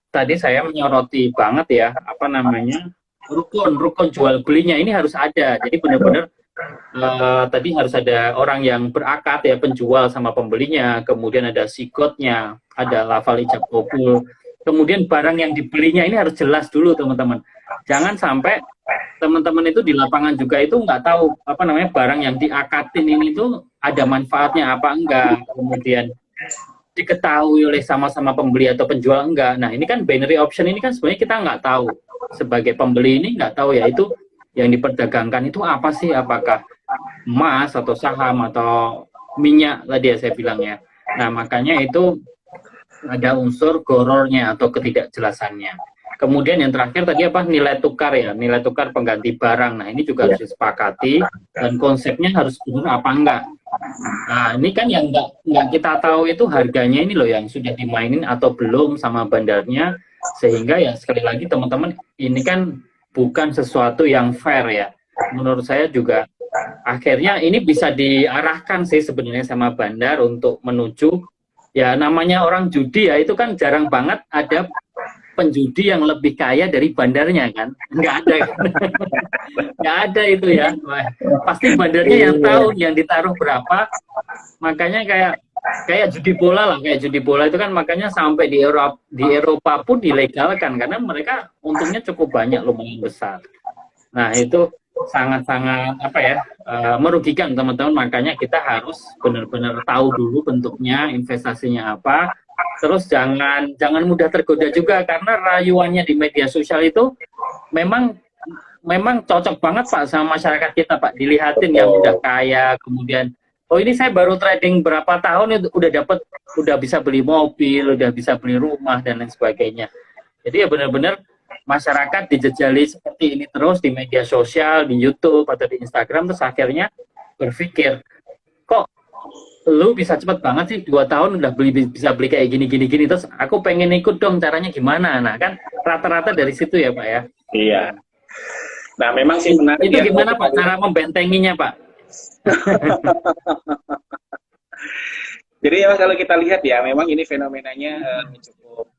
tadi saya menyoroti banget ya apa namanya rukun jual belinya ini harus ada. Jadi benar-benar tadi harus ada orang yang berakad ya penjual sama pembelinya, kemudian ada sikotnya, ada lafal ijab kabul, kemudian barang yang dibelinya ini harus jelas dulu teman-teman. Jangan sampai teman-teman itu di lapangan juga itu nggak tahu apa namanya barang yang diakadin ini tuh ada manfaatnya apa enggak, kemudian diketahui oleh sama-sama pembeli atau penjual enggak. Nah ini kan binary option ini kan sebenarnya kita nggak tahu sebagai pembeli ini nggak tahu ya itu yang diperdagangkan itu apa sih, apakah emas atau saham atau minyak tadi ya saya bilang ya. Nah makanya itu ada unsur gorornya atau ketidakjelasannya. Kemudian yang terakhir tadi apa nilai tukar ya, nilai tukar pengganti barang. Nah ini juga Ya. harus disepakati dan konsepnya harus benar apa enggak. Nah ini kan yang nggak kita tahu itu harganya ini loh yang sudah dimainin atau belum sama bandarnya, sehingga ya sekali lagi teman-teman ini kan bukan sesuatu yang fair ya. Menurut saya juga akhirnya ini bisa diarahkan sih sebenarnya sama bandar untuk menuju ya namanya orang judi ya itu kan jarang banget ada penjudi yang lebih kaya dari bandarnya kan, nggak ada kan? Nggak ada itu ya. Wah, pasti bandarnya yang tahu yang ditaruh berapa, makanya kayak judi bola lah, kayak judi bola itu kan makanya sampai di Eropa pun dilegalkan karena mereka untungnya cukup banyak, lumayan besar. Nah itu sangat-sangat apa ya merugikan teman-teman, makanya kita harus benar-benar tahu dulu bentuknya investasinya apa, terus jangan mudah tergoda juga karena rayuannya di media sosial itu memang memang cocok banget Pak sama masyarakat kita Pak, dilihatin yang udah kaya kemudian oh ini saya baru trading berapa tahun itu udah bisa beli mobil, udah bisa beli rumah dan lain sebagainya. Jadi ya benar-benar masyarakat dijejali seperti ini terus di media sosial, di YouTube atau di Instagram, terus akhirnya berpikir, kok lu bisa cepet banget sih 2 tahun udah bisa beli kayak gini, terus aku pengen ikut dong, caranya gimana? Nah kan rata-rata dari situ ya Pak ya. Iya. Nah memang sih menarik Itu ya. gimana Pak cara membentenginya Pak? Jadi memang kalau kita lihat ya, memang ini fenomenanya cukup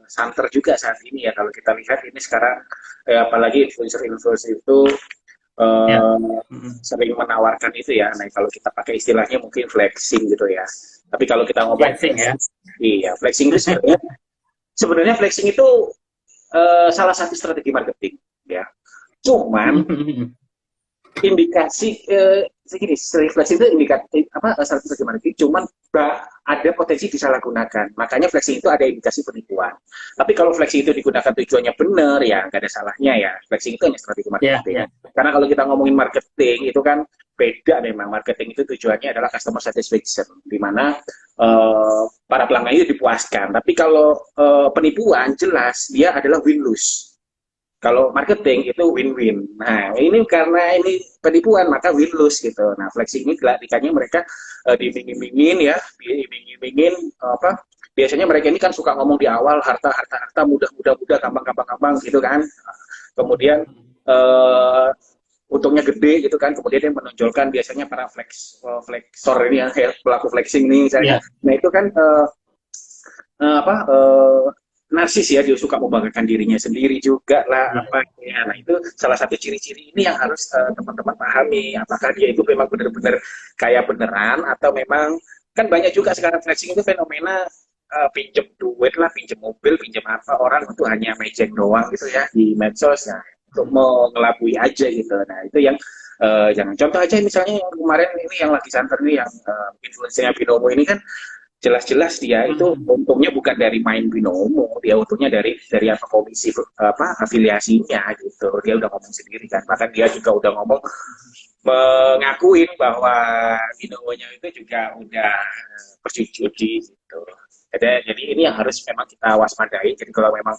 santer juga saat ini ya. Kalau kita lihat ini sekarang, apalagi influencer-influencer itu Ya. sering menawarkan itu ya. Nah kalau kita pakai istilahnya mungkin flexing gitu ya. Tapi kalau kita ngomong Flexing ya. iya flexing itu sebenarnya flexing itu salah satu strategi marketing ya. Cuman indikasi segini, flexing itu indikasi strategi marketing, cuman ada potensi disalahgunakan. Makanya flexing itu ada indikasi penipuan. Tapi kalau flexing itu digunakan tujuannya benar ya nggak ada salahnya ya. Flexing itu hanya strategi marketing. Ya. Karena kalau kita ngomongin marketing itu kan beda memang. Marketing itu tujuannya adalah customer satisfaction, di mana para pelanggan itu dipuaskan. Tapi kalau penipuan jelas dia adalah win-lose. Kalau marketing itu win-win. Nah, ini karena ini penipuan maka win-lose gitu. Nah, flexing ini ikannya mereka diiming-imingin ya, diiming-imingin biasanya mereka ini kan suka ngomong di awal harta mudah gampang gitu kan. Kemudian untungnya gede gitu kan, kemudian dia menonjolkan biasanya para flexor ini ya, kayak pelaku flexing ini misalnya. Iya. Nah itu kan apa narsis ya, dia suka membanggakan dirinya sendiri juga lah Iya. apa ya. Nah itu salah satu ciri-ciri ini yang harus teman-teman pahami, apakah dia itu memang benar-benar kayak beneran atau memang kan banyak juga sekarang flexing itu fenomena pinjem duit lah, pinjem mobil, pinjem apa, orang itu hanya mejeng doang gitu ya di medsos ya untuk mengelabui aja gitu. Nah itu yang jangan, contoh aja misalnya yang kemarin ini yang lagi santer nih yang influencernya Binomo ini kan jelas-jelas dia itu Hmm. untungnya bukan dari main binomo, dia untungnya dari apa komisi apa afiliasinya gitu. Dia udah ngomong sendiri kan, bahkan dia juga udah ngomong mengakuin bahwa binomonya itu juga udah berjudi gitu. Jadi ini yang harus memang kita waspadai. Jadi kalau memang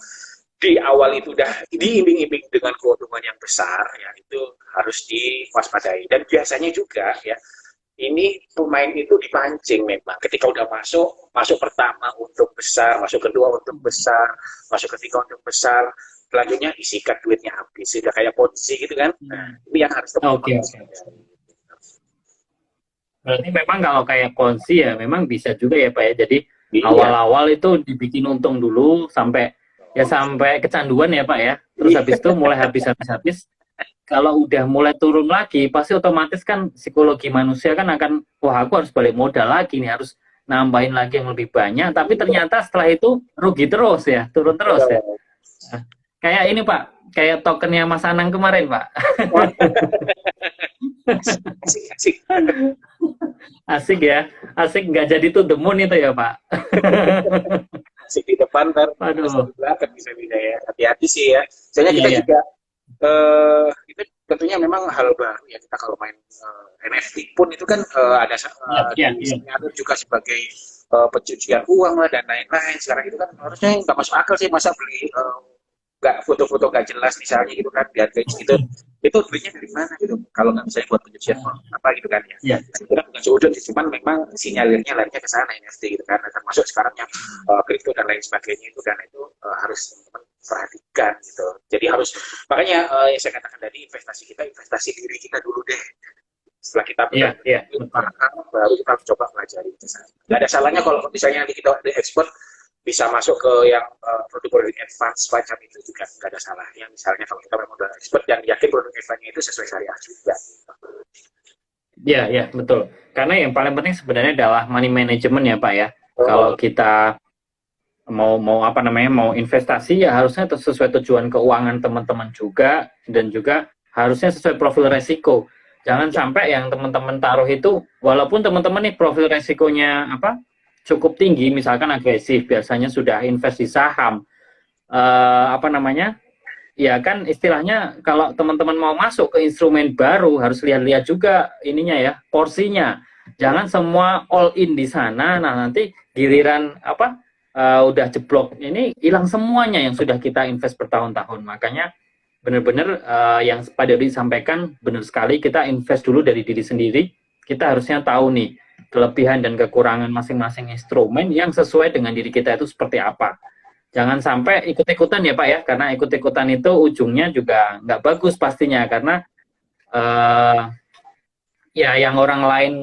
di awal itu udah diimbing-imbing dengan keuntungan yang besar, ya itu harus diwaspadai. Dan biasanya juga ya ini pemain itu dipancing memang ketika udah masuk pertama untuk besar, masuk kedua untuk besar, masuk ketiga untuk besar, selanjutnya disikat duitnya habis, sudah kayak ponzi gitu kan. Nah ini yang harus Oke, teman-teman. oke. Berarti memang kalau kayak ponzi ya memang bisa juga ya Pak ya. Jadi Iya, awal-awal itu dibikin untung dulu sampai kecanduan ya Pak ya. Terus iya, habis itu mulai habis. Kalau udah mulai turun lagi, pasti otomatis kan psikologi manusia kan akan, wah aku harus balik modal lagi nih, harus nambahin lagi yang lebih banyak. Tapi ternyata setelah itu rugi terus ya, turun terus ya. betul. Nah, kayak ini Pak, kayak tokennya Mas Anang kemarin Pak. Asik, asik. Asik ya, asik nggak jadi to the moon itu ya Pak. Asik di depan, ntar asik Aduh, di belakang bisa-bisa ya. Hati-hati sih ya. Soalnya iya kita ya, juga itu tentunya memang hal baru ya, kita kalau main NFT pun itu kan ada iya, iya, iya. disinyalir juga sebagai pencucian uang lah dan lain-lain. Sekarang itu kan harusnya nggak masuk akal sih, masa beli nggak foto-foto nggak jelas misalnya gitu kan, biar kayak gitu itu duitnya dari mana gitu kalau nggak bisa buat pencucian uang apa gitu kan ya. Iya. Saya kira bukan seudon sih, cuman memang sinyalirnya larinya ke sana NFT gitu kan, termasuk sekarang yang kripto dan lain sebagainya itu, dan itu harus teman-teman perhatikan gitu. Jadi harus, makanya yang saya katakan tadi, investasi diri kita dulu deh. Setelah kita Iya, iya, benar-benar betul. paham, baru kita coba pelajari itu. Nggak ada salahnya kalau misalnya nanti kita ekspor bisa masuk ke yang produk-produk advance macam itu juga nggak ada salahnya. Misalnya kalau kita memang udah expert dan yakin produk advance itu sesuai syariah juga. Iya, iya, betul. Karena yang paling penting sebenarnya adalah money management ya Pak ya. Kalau Oh, kita mau apa namanya, mau investasi ya harusnya sesuai tujuan keuangan teman-teman juga, dan juga harusnya sesuai profil resiko. Jangan ya, sampai yang teman-teman taruh itu, walaupun teman-teman nih profil resikonya apa cukup tinggi, misalkan agresif, biasanya sudah invest di saham, apa namanya, ya kan istilahnya kalau teman-teman mau masuk ke instrumen baru harus lihat-lihat juga ininya ya, porsinya. ya. Jangan semua all in di sana. Nah, nanti giliran apa udah jeblok ini hilang semuanya yang sudah kita invest bertahun-tahun. Makanya benar-benar yang Pak Dodi sampaikan benar sekali, kita invest dulu dari diri sendiri. Kita harusnya tahu nih kelebihan dan kekurangan masing-masing instrumen yang sesuai dengan diri kita itu seperti apa. Jangan sampai ikut-ikutan ya Pak ya, karena ikut-ikutan itu ujungnya juga nggak bagus pastinya, karena eh, ya yang orang lain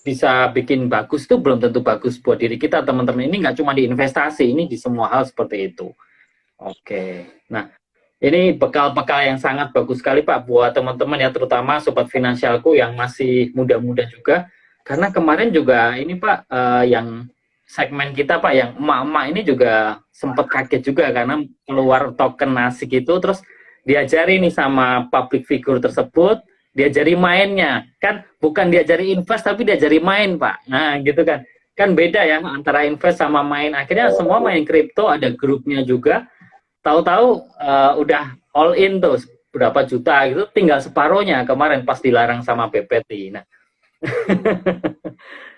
bisa bikin bagus itu belum tentu bagus buat diri kita teman-teman. Ini nggak cuma di investasi, ini di semua hal seperti itu. Oke, nah ini bekal-bekal yang sangat bagus sekali Pak buat teman-teman ya, terutama sobat finansialku yang masih muda-muda juga. Karena kemarin juga ini Pak yang segmen kita Pak yang emak-emak ini juga sempat kaget juga karena keluar token asik itu, terus diajari nih sama public figure tersebut, diajari mainnya. Kan bukan diajari invest tapi diajari main Pak. Nah, gitu kan. Kan beda ya antara invest sama main. Akhirnya semua main kripto, ada grupnya juga. Tahu-tahu udah all in tuh berapa juta gitu, tinggal separohnya kemarin pas dilarang sama BPT. Nah,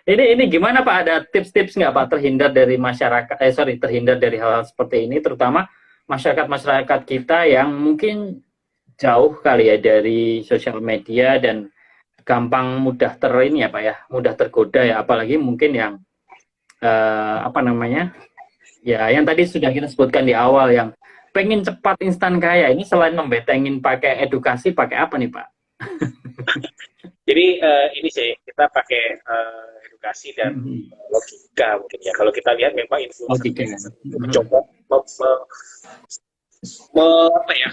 ini gimana Pak? Ada tips-tips nggak Pak terhindar dari masyarakat? Terhindar dari hal-hal seperti ini, terutama masyarakat-masyarakat kita yang mungkin jauh kali ya dari sosial media dan gampang mudah ini ya Pak ya, mudah tergoda ya, apalagi mungkin yang apa namanya, ya yang tadi sudah kita sebutkan di awal, yang pengen cepat instan kaya ini selain membetengin pakai edukasi, pakai apa nih Pak? Jadi ini sih kita pakai edukasi dan logika mungkin ya. Kalau kita lihat memang influencer Logika. mencoba apa ya,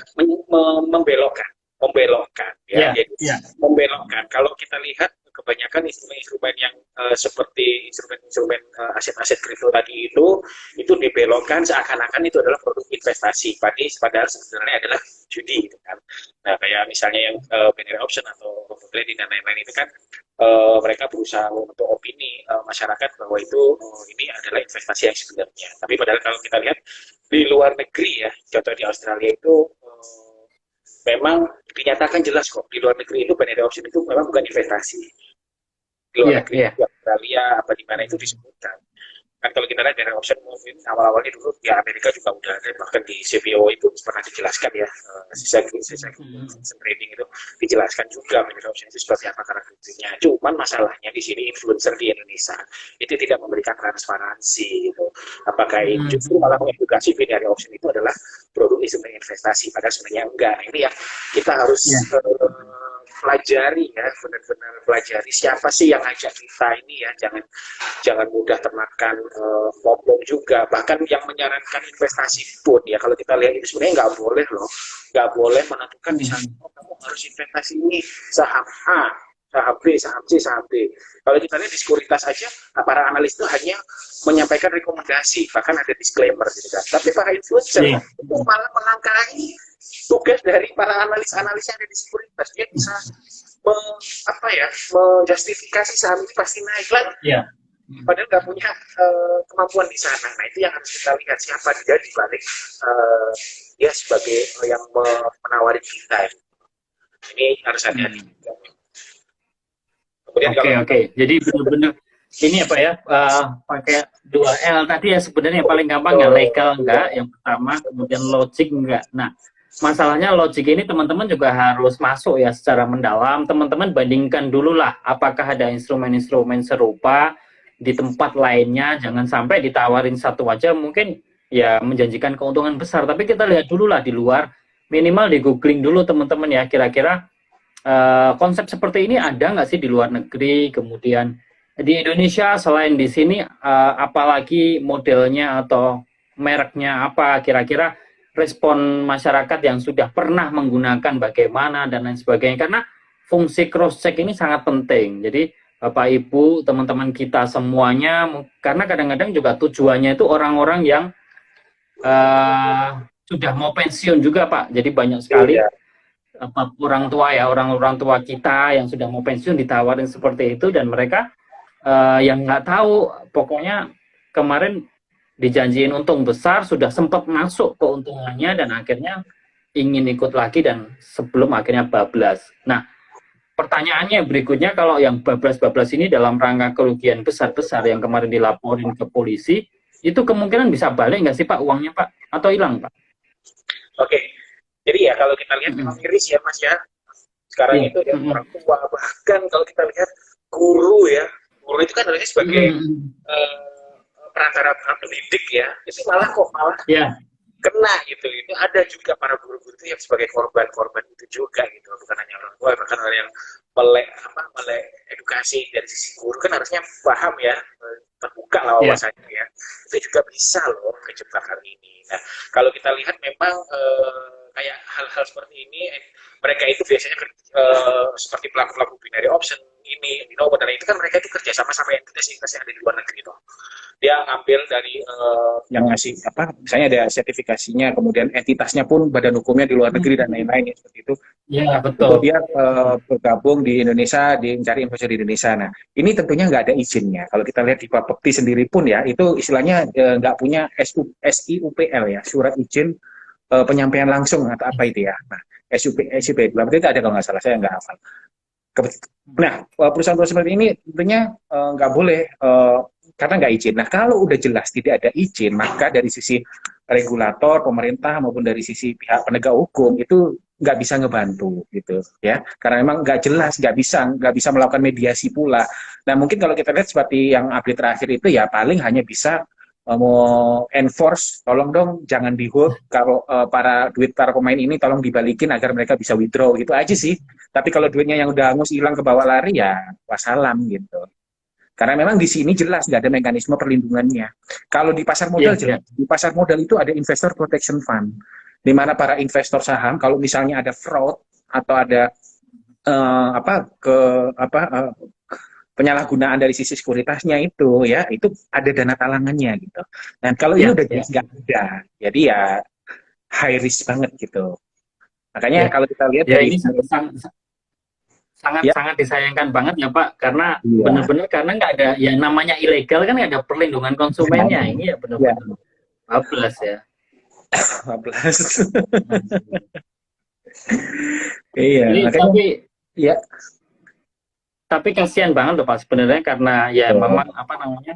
membelokkan ya. Jadi membelokkan. Kalau kita lihat kebanyakan instrumen-instrumen yang seperti instrumen-instrumen aset-aset kripto tadi itu dibelokkan seakan-akan itu adalah produk investasi, padahal sebenarnya adalah judi gitu kan. Nah, kayak misalnya yang binary option atau robot trading dan lain-lain itu kan mereka berusaha untuk opini masyarakat bahwa itu ini adalah investasi yang sebenarnya. Tapi padahal kalau kita lihat di luar negeri ya, contoh di Australia itu memang dinyatakan jelas kok di luar negeri itu binary option itu memang bukan investasi. Di luar negeri, di Australia apa di mana itu disebutkan. Kan kalau kita lihat binary option mungkin awal-awalnya dulu di Amerika juga udah ada, bahkan di CBO itu pernah dijelaskan ya, sisa trading itu dijelaskan juga binary option itu seperti apa karakteristiknya. Cuman masalahnya di sini influencer di Indonesia itu tidak memberikan transparansi gitu. Apakah itu justru malah mengedukasi binary option itu adalah produk instrumen investasi, padahal sebenarnya enggak. Nah, ini ya kita harus pelajari ya, benar-benar pelajari siapa sih yang ngajak kita ini ya, jangan mudah termakan mobbing juga. Bahkan yang menyarankan investasi pun ya, kalau kita lihat itu sebenarnya nggak boleh loh, nggak boleh menentukan misalnya kamu harus investasi ini saham A, saham B, saham C, saham D. Kalau kita lihat di sekuritas aja, para analis itu hanya menyampaikan rekomendasi, bahkan ada disclaimer gitu kan. Tapi para influencer itu malah melangkahi tugas dari para analis-analis yang ada di sekuritas. Dia bisa menjustifikasi saham ini pasti naik lagi. Padahal nggak punya kemampuan di sana. Nah, itu yang harus kita lihat, siapa dia di balik dia sebagai yang menawari kita. Ini harus hati-hati. Oke. Jadi benar-benar ini apa ya, pakai 2L tadi ya, sebenarnya yang paling gampang ya, legal enggak yang pertama, kemudian logik enggak. Nah, masalahnya logik ini teman-teman juga harus masuk ya secara mendalam. Teman-teman bandingkan dulu lah apakah ada instrumen-instrumen serupa di tempat lainnya. Jangan sampai ditawarin satu aja mungkin ya menjanjikan keuntungan besar, tapi kita lihat dulu lah di luar, minimal di googling dulu teman-teman ya, kira-kira konsep seperti ini ada nggak sih di luar negeri. Kemudian di Indonesia selain di sini apalagi modelnya atau mereknya apa, kira-kira respon masyarakat yang sudah pernah menggunakan bagaimana dan lain sebagainya. Karena fungsi cross check ini sangat penting. Jadi Bapak Ibu, teman-teman kita semuanya, karena kadang-kadang juga tujuannya itu orang-orang yang sudah mau pensiun juga Pak. Jadi banyak sekali orang tua kita yang sudah mau pensiun ditawarin seperti itu, dan mereka yang nggak tahu, pokoknya kemarin dijanjiin untung besar, sudah sempat masuk keuntungannya dan akhirnya ingin ikut lagi dan sebelum akhirnya bablas. Nah, pertanyaannya berikutnya, kalau yang bablas-bablas ini dalam rangka kerugian besar-besar yang kemarin dilaporin ke polisi, itu kemungkinan bisa balik nggak sih Pak uangnya Pak? Atau hilang Pak? Oke, jadi ya kalau kita lihat memang miris ya Mas ya. Sekarang itu ya orang tua, bahkan kalau kita lihat guru ya, guru itu kan harusnya sebagai perantara pendidik ya, itu malah kena gitu. Itu ada juga para guru-guru itu yang sebagai korban itu juga gitu, bukan hanya orang tua, bahkan orang yang melek edukasi dari sisi guru kan harusnya paham ya, terbuka lah wawasannya ya, itu juga bisa loh kejebak hal ini. Nah, kalau kita lihat memang kayak hal-hal seperti ini, mereka itu biasanya seperti pelaku-pelaku binary option ini, dan itu kan mereka itu kerja sama entitas yang ada di luar negeri itu. Dia ngambil dari yang ngasih misalnya ada sertifikasinya, kemudian entitasnya pun badan hukumnya di luar negeri dan lain-lain seperti itu. Iya, betul. Dia bergabung di Indonesia, mencari investor di Indonesia. Nah, ini tentunya nggak ada izinnya. Kalau kita lihat di Bapepti sendiri pun ya, itu istilahnya nggak punya SIUPL ya, surat izin penyampaian langsung atau apa itu ya. Nah, SIUPL berarti itu ada kalau nggak salah, saya nggak hafal. Nah, perusahaan-perusahaan seperti ini tentunya nggak boleh karena nggak izin. Nah, kalau udah jelas tidak ada izin, maka dari sisi regulator, pemerintah maupun dari sisi pihak penegak hukum itu nggak bisa ngebantu gitu ya. Karena memang nggak jelas, nggak bisa melakukan mediasi pula. Nah, mungkin kalau kita lihat seperti yang update terakhir itu ya paling hanya bisa mau enforce, tolong dong jangan di hold, kalau para pemain ini tolong dibalikin agar mereka bisa withdraw, gitu aja sih. Tapi kalau duitnya yang udah hangus hilang ke bawah lari ya wassalam gitu. Karena memang di sini jelas nggak ada mekanisme perlindungannya. Kalau di pasar modal Iya, iya. jelas, di pasar modal itu ada investor protection fund, di mana para investor saham kalau misalnya ada fraud atau ada eh, apa ke apa penyalahgunaan dari sisi sekuritasnya itu ya, itu ada dana talangannya gitu. Dan kalau ini Iya, udah iya. jelas nggak ada, jadi ya high risk banget gitu. Makanya Iya. kalau kita lihat Ya dari ini sangat ya, sangat disayangkan banget ya Pak, karena iya, benar-benar karena nggak ada ya namanya ilegal kan nggak ada perlindungan konsumennya. Ini ya ya, benar-benar bablas ya. 15. Iya, Jadi makanya tapi ya, tapi kasihan banget loh Pak sebenarnya, karena ya betul. memang apa namanya,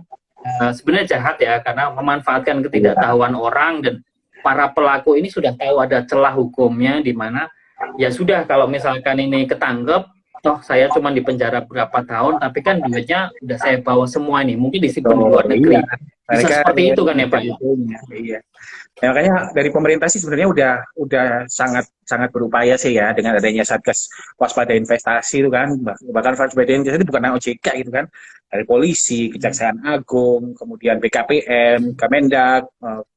sebenarnya jahat ya karena memanfaatkan Iya, ketidaktahuan orang, dan para pelaku ini sudah tahu ada celah hukumnya di mana ya sudah, kalau misalkan ini ketangkep, toh saya cuma di penjara berapa tahun tapi kan duitnya udah saya bawa semua, nih mungkin disimpan di betul. luar Iya, negeri, bisa mereka ada seperti itu kan ya Pak ya. sebetulnya. Iya. Ya, makanya dari pemerintah sih sebenarnya udah sangat sangat berupaya sih ya dengan adanya Satgas Waspada Investasi itu kan, bahkan waspada investasi itu bukan OJK gitu kan, dari polisi, Kejaksaan Agung, kemudian BKPM, Kemendak,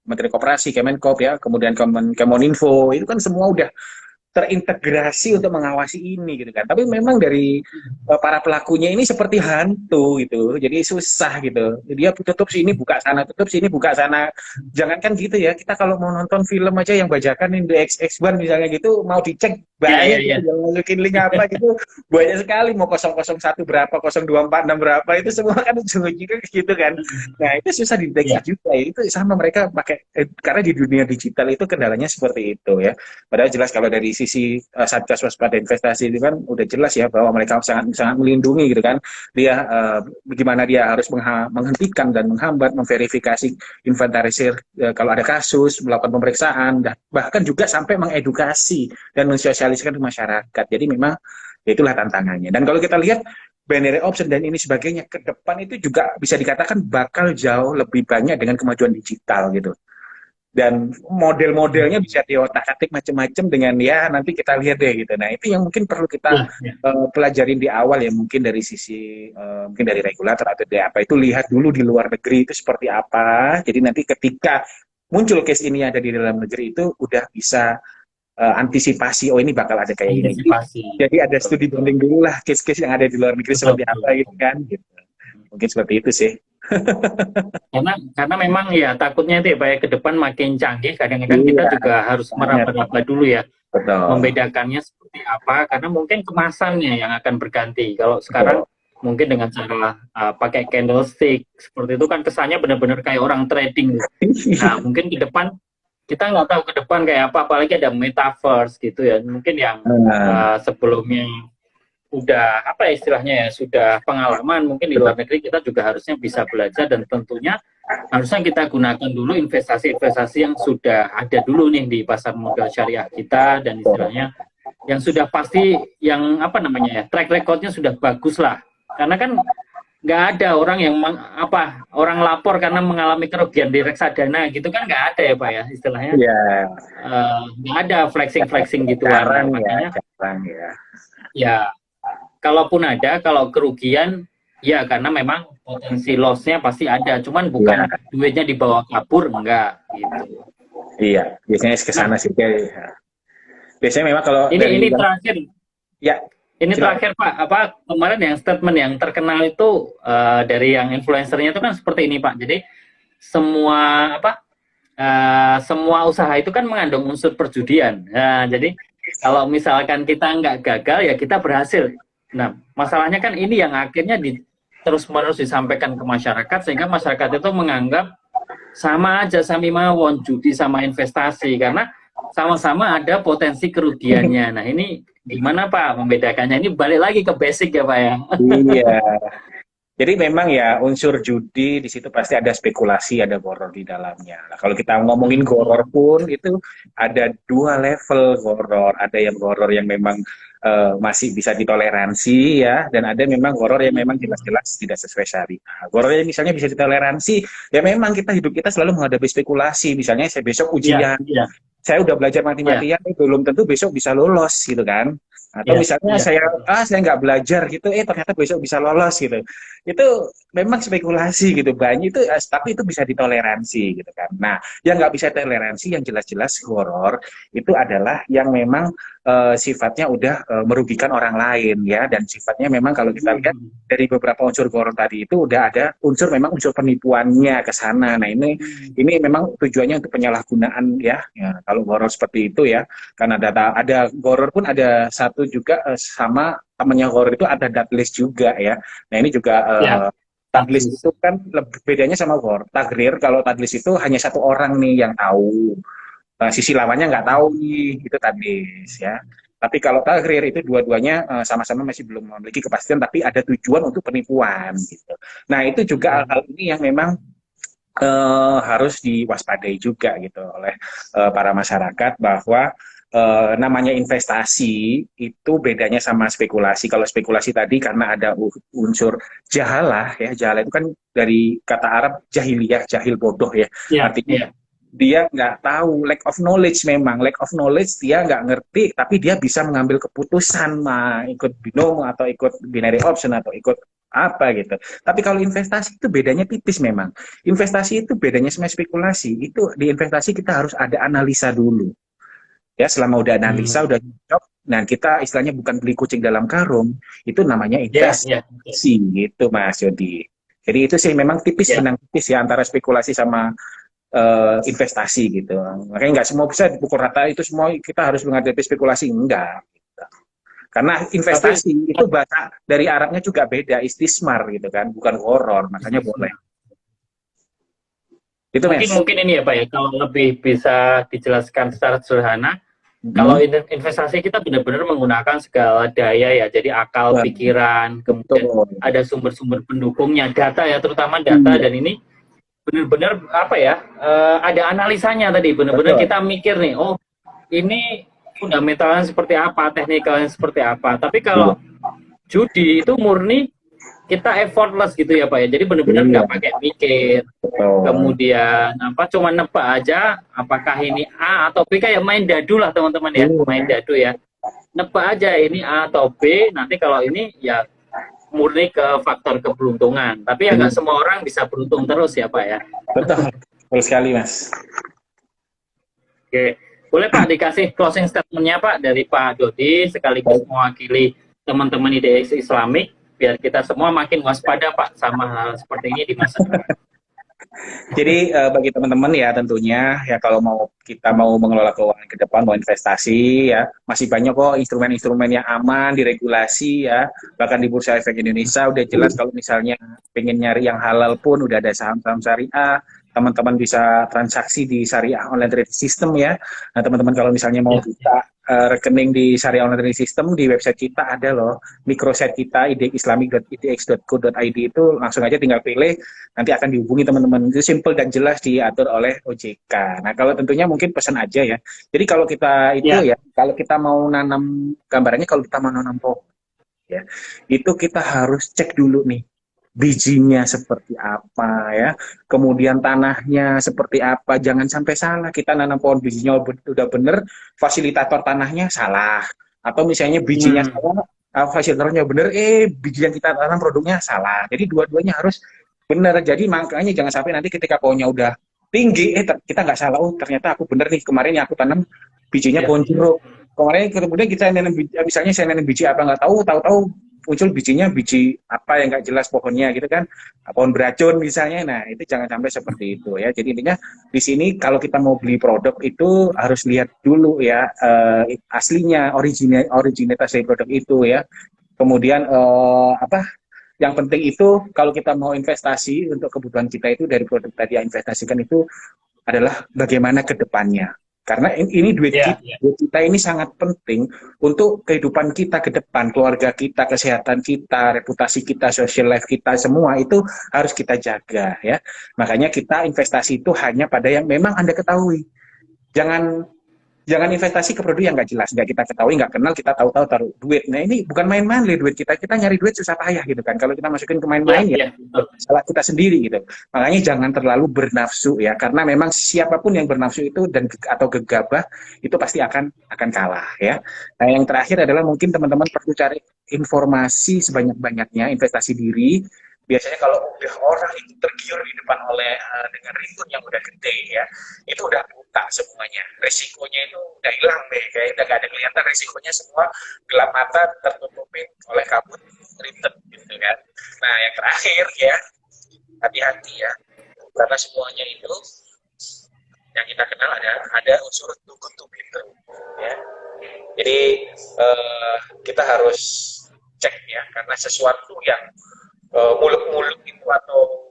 Menteri Koperasi, Kemenkop ya, kemudian Kemoninfo, itu kan semua udah terintegrasi untuk mengawasi ini gitu kan. Tapi memang dari para pelakunya ini seperti hantu gitu. Jadi susah gitu. Dia tutup sini buka sana, tutup sini buka sana. Jangankan gitu ya, kita kalau mau nonton film aja yang bajakan Indo XX1 misalnya gitu, mau dicek Ya, banyak ya, gitu, ya. yang masukin link apa gitu, banyak sekali, mau 001 berapa, 0246 berapa, itu semua kan ujung-ujungnya gitu kan. Nah, itu susah dideteksi Ya. juga. Itu sama mereka pakai, karena di dunia digital itu kendalanya seperti itu ya. Padahal jelas kalau dari sisi Satgas Waspada Investasi itu kan udah jelas ya bahwa mereka sangat sangat melindungi gitu kan. Dia bagaimana dia harus menghentikan dan menghambat, memverifikasi, inventarisir kalau ada kasus, melakukan pemeriksaan, bahkan juga sampai mengedukasi dan mensosialisasikan ke masyarakat. Jadi memang itulah tantangannya. Dan kalau kita lihat binary option dan ini sebagainya ke depan itu juga bisa dikatakan bakal jauh lebih banyak dengan kemajuan digital gitu, dan model-modelnya bisa diotak-atik macam-macam dengan ya nanti kita lihat deh gitu. Nah itu yang mungkin perlu kita Ya, ya. pelajarin di awal ya, mungkin dari sisi mungkin dari regulator atau dari apa itu, lihat dulu di luar negeri itu seperti apa. Jadi nanti ketika muncul case ini ada di dalam negeri itu udah bisa antisipasi, oh ini bakal ada kayak ini. Antisipasi. Jadi ada Betul, studi betul. banding dulu lah case-case yang ada di luar negeri Betul, seperti betul, apa gitu betul. kan. Gitu. Mungkin seperti itu sih. Karena memang ya takutnya itu ya Pak ya, ke depan makin canggih, kadang-kadang kita Iya, juga harus banget. meraba-raba dulu ya, Betul. membedakannya seperti apa, karena mungkin kemasannya yang akan berganti. Kalau sekarang Betul. mungkin dengan cara pakai candlestick seperti itu kan kesannya benar-benar kayak orang trading. Nah mungkin ke depan kita nggak tahu ke depan kayak apa, apalagi ada metaverse gitu ya, mungkin yang Nah, sebelumnya udah apa ya istilahnya ya, sudah pengalaman mungkin di betul. luar negeri, kita juga harusnya bisa belajar, dan tentunya harusnya kita gunakan dulu investasi-investasi yang sudah ada dulu nih di pasar modal syariah kita, dan istilahnya yang sudah pasti, yang apa namanya ya, track recordnya sudah bagus lah, karena kan nggak ada orang yang orang lapor karena mengalami kerugian di reksadana gitu kan, nggak ada ya Pak ya istilahnya, Ya, nggak ada flexing-flexing gituan. Nah jarang ya, makanya jarang ya. ya, kalaupun ada, kalau kerugian ya karena memang potensi loss-nya pasti ada, cuman Iya, bukan duitnya dibawa kabur, enggak gitu. iya. Biasanya ke Nah, sana sih. Ya. Biasanya memang kalau ini dari ini terakhir, ya, silakan. Pak, apa kemarin yang statement yang terkenal itu dari yang influencernya itu kan seperti ini Pak. Jadi semua semua usaha itu kan mengandung unsur perjudian. Nah, jadi kalau misalkan kita nggak gagal ya kita berhasil. Nah, masalahnya kan ini yang akhirnya terus-menerus disampaikan ke masyarakat, sehingga masyarakat itu menganggap sama aja sami mawon judi sama investasi, karena sama-sama ada potensi kerugiannya. Nah, ini gimana Pak membedakannya? Ini balik lagi ke basic ya Pak ya. Iya. Jadi memang ya unsur judi di situ pasti ada spekulasi, ada horor di dalamnya. Nah, kalau kita ngomongin horor pun itu ada dua level horor. Ada yang horor yang memang masih bisa ditoleransi ya, dan ada memang horor yang memang jelas-jelas tidak sesuai syariah. Horor yang misalnya bisa ditoleransi, ya memang hidup kita selalu menghadapi spekulasi. Misalnya saya besok Iya, ujian, iya, saya udah belajar iya, mati-matian, belum tentu besok bisa lolos gitu kan. Atau iya, misalnya iya, saya, betul. saya nggak belajar gitu, ternyata besok bisa lolos gitu. Itu memang spekulasi gitu, banyak itu, tapi itu bisa ditoleransi gitu kan. Nah, yang nggak bisa toleransi, yang jelas-jelas horor, itu adalah yang memang sifatnya udah merugikan orang lain ya, dan sifatnya memang kalau kita lihat Hmm. dari beberapa unsur horor tadi itu udah ada unsur penipuannya ke sana. Nah, ini memang tujuannya untuk penyalahgunaan ya. Ya, kalau horor seperti itu ya, kan ada horor pun ada satu juga sama temannya horor itu ada datlist juga ya. Nah, ini juga Ya, tadlis bagus. itu kan bedanya sama horor. Tagrir, kalau tadlis itu hanya satu orang nih yang tahu. Sisi lawannya nggak tahu nih, itu tadlis ya. Tapi kalau tagrir itu dua-duanya sama-sama masih belum memiliki kepastian, tapi ada tujuan untuk penipuan gitu. Nah, itu juga Ya, hal-hal ini yang memang harus diwaspadai juga gitu oleh para masyarakat, bahwa namanya investasi itu bedanya sama spekulasi. Kalau spekulasi tadi karena ada unsur jahalah ya, jahalah itu kan dari kata Arab jahiliyah, jahil bodoh ya. ya, Artinya ya. dia nggak tahu, lack of knowledge, memang lack of knowledge, dia nggak ngerti tapi dia bisa mengambil keputusan ikut binomo atau ikut binary option atau ikut apa gitu. Tapi kalau investasi itu bedanya tipis memang. Investasi itu bedanya sama spekulasi. Itu di investasi kita harus ada analisa dulu. Ya, selama udah analisa, Hmm. udah cocok, nah kita istilahnya bukan beli kucing dalam karung, itu namanya Ya, ya, oke. investasi gitu Mas Yodi. Jadi itu sih memang tipis, Ya. benang tipis ya antara spekulasi sama investasi gitu. Makanya nggak semua bisa dipukul rata, itu semua kita harus menghadapi spekulasi, enggak. Karena Tapi investasi itu bahasa dari Arabnya juga beda, istismar gitu kan, bukan horor, makanya boleh. Itu mungkin Mas. mungkin ini ya Pak ya, kalau lebih bisa dijelaskan secara sederhana, kalau Hmm. investasi kita benar-benar menggunakan segala daya ya, jadi akal, Wah, pikiran, kemudian betul. ada sumber-sumber pendukungnya, data ya, terutama data, Iya, dan ini benar-benar apa ya, ada analisanya tadi, benar-benar betul. kita mikir nih, oh ini fundamentalnya seperti apa, teknikalnya seperti apa. Tapi Iya, kalau judi itu murni kita effortless gitu ya Pak ya, jadi benar-benar iya, nggak pakai mikir, betul. kemudian apa cuma nebak aja apakah ini A atau B, kayak main dadu lah teman-teman ya, main Iya, dadu ya, nebak aja ini A atau B, nanti kalau ini ya murni ke faktor keberuntungan, tapi ya nggak iya, semua orang bisa beruntung terus ya Pak ya. betul. Betul sekali Mas. Oke, boleh Pak dikasih closing statementnya Pak dari Pak Dodi sekaligus mewakili teman-teman IDX Islamik, biar kita semua makin waspada Pak sama hal seperti ini di masa depan. Jadi bagi teman-teman ya, tentunya ya kalau kita mau mengelola keuangan ke depan, mau investasi ya, masih banyak kok instrumen-instrumen yang aman, diregulasi ya. Bahkan di Bursa Efek Indonesia udah jelas, kalau misalnya pengen nyari yang halal pun udah ada saham-saham syariah. Teman-teman bisa transaksi di syariah online trading system ya. Nah, teman-teman kalau misalnya mau Ya, ya, buka rekening di syariah online trading system, di website kita ada loh, microsite kita idxislamic.idx.co.id, itu langsung aja tinggal pilih, nanti akan dihubungi teman-teman. Itu simple dan jelas diatur oleh OJK. Nah, kalau tentunya mungkin pesan aja ya. Jadi kalau kita ya, itu ya, kalau kita mau nanam, gambarannya kalau kita mau nanam pohon ya, itu kita harus cek dulu nih bijinya seperti apa ya, kemudian tanahnya seperti apa. Jangan sampai salah, kita nanam pohon bijinya udah bener, fasilitator tanahnya salah, atau misalnya bijinya hmm, salah, fasilitatornya bener, biji yang kita tanam produknya salah. Jadi dua-duanya harus bener. Jadi makanya jangan sampai nanti ketika pohonnya udah tinggi, kita nggak salah, oh ternyata aku bener nih, kemarin yang aku tanam bijinya ya, pohon jeruk, kemarin kemudian kita nanam misalnya saya nanam biji apa nggak tahu, tahu-tahu muncul bijinya biji apa yang nggak jelas pohonnya gitu kan, pohon beracun misalnya. Nah, itu jangan sampai seperti itu ya. Jadi intinya di sini kalau kita mau beli produk itu harus lihat dulu ya, aslinya, originalitas dari produk itu ya. Kemudian apa yang penting itu, kalau kita mau investasi untuk kebutuhan kita itu dari produk tadi yang investasikan itu adalah bagaimana ke depannya. Karena ini ya, ya. duit kita ini sangat penting untuk kehidupan kita ke depan, keluarga kita, kesehatan kita, reputasi kita, social life kita, semua itu harus kita jaga ya. Makanya kita investasi itu hanya pada yang memang Anda ketahui. Jangan Jangan investasi ke produk yang nggak jelas, nggak kita ketahui, nggak kenal, kita tahu-tahu taruh duit. Nah ini bukan main-main loh duit kita, kita nyari duit susah payah gitu kan. Kalau kita masukin ke Iya, main-main ya iya, betul. salah kita sendiri gitu. Makanya jangan terlalu bernafsu ya, karena memang siapapun yang bernafsu itu dan atau gegabah itu pasti akan kalah ya. Nah yang terakhir adalah mungkin teman-teman perlu cari informasi sebanyak-banyaknya, investasi diri. Biasanya kalau udah orang itu tergiur di depan oleh dengan return yang udah gede ya, itu udah buta semuanya. Resikonya itu udah hilang deh, kayak udah gak ada kelihatan resikonya, semua gelap mata tertutupin oleh kabut return gitu kan. Nah yang terakhir ya, hati-hati ya, karena semuanya itu yang kita kenal ada unsur too good to be true ya. Jadi kita harus cek ya, karena sesuatu yang muluk-muluk itu atau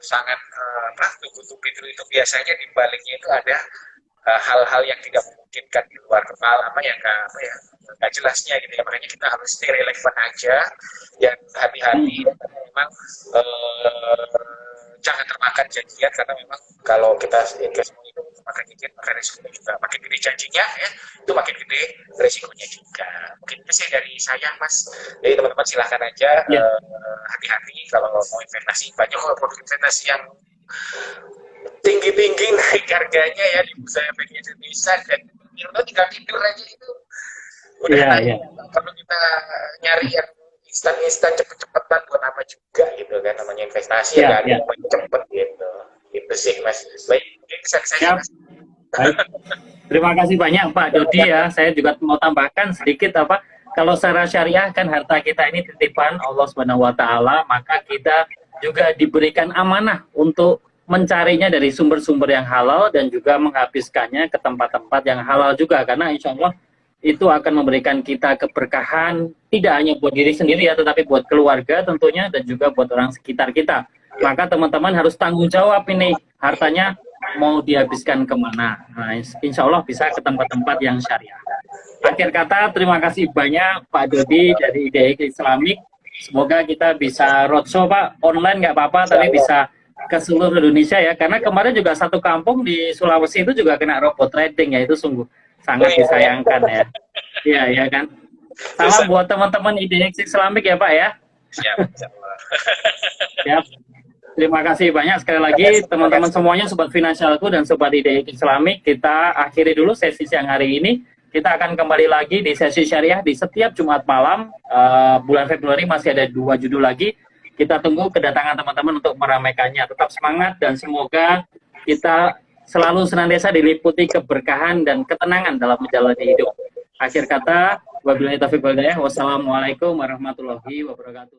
sangat too good to be true itu biasanya di baliknya itu ada hal-hal yang tidak memungkinkan di luar kepala, apa ya nggak jelasnya gitu ya. Makanya kita harus stay relevan aja, yang hati-hati memang jangan termakan janjian, karena memang kalau kita investment itu makin dikit maka risikonya juga makin gede, janjinya ya itu makin gede risikonya juga. Mungkin itu sih dari saya Mas, jadi teman-teman silahkan aja Ya. hati-hati kalau mau investasi. Banyak produk investasi yang tinggi-tinggi naik harganya ya di bursa efek Indonesia, dan itu tinggal tidur aja itu udah Iya, naik. iya. Perlu kita nyari yang instan-instan cepet-cepetan buat apa juga gitu kan, namanya investasi Iya, ya, iya. kan cepet gitu. Itu sih Mas. Baik, mungkin bisa saya Siap. Mas. Baik. Terima kasih banyak Pak Dodi ya. Saya juga mau tambahkan sedikit apa, kalau secara syariah kan harta kita ini titipan Allah Subhanahu wa taala, maka kita juga diberikan amanah untuk mencarinya dari sumber-sumber yang halal dan juga menghabiskannya ke tempat-tempat yang halal juga, karena insya Allah itu akan memberikan kita keberkahan tidak hanya buat diri sendiri ya, tetapi buat keluarga tentunya dan juga buat orang sekitar kita. Maka teman-teman harus tanggung jawab ini, hartanya mau dihabiskan kemana. Nah, insya Allah bisa ke tempat-tempat yang syariah. Akhir kata, terima kasih banyak Pak Dodi dari IDX Islamik. Semoga kita bisa roadshow Pak, online nggak apa-apa, tapi bisa ke seluruh Indonesia ya. Karena kemarin juga satu kampung di Sulawesi itu juga kena robot trading ya, itu sungguh sangat disayangkan ya. Iya, ya kan. Salam buat teman-teman IDX Islamik ya Pak ya. Siap. Siap. Terima kasih banyak sekali lagi teman-teman semuanya, Sobat Finansialku dan Sobat IDX Islamik. Kita akhiri dulu sesi siang hari ini. Kita akan kembali lagi di sesi syariah di setiap Jumat malam. Bulan Februari masih ada 2 judul lagi. Kita tunggu kedatangan teman-teman untuk meramaikannya. Tetap semangat dan semoga kita selalu senantiasa diliputi keberkahan dan ketenangan dalam menjalani hidup. Akhir kata, wabillahi taufiq wal hidayah. Wassalamualaikum warahmatullahi wabarakatuh.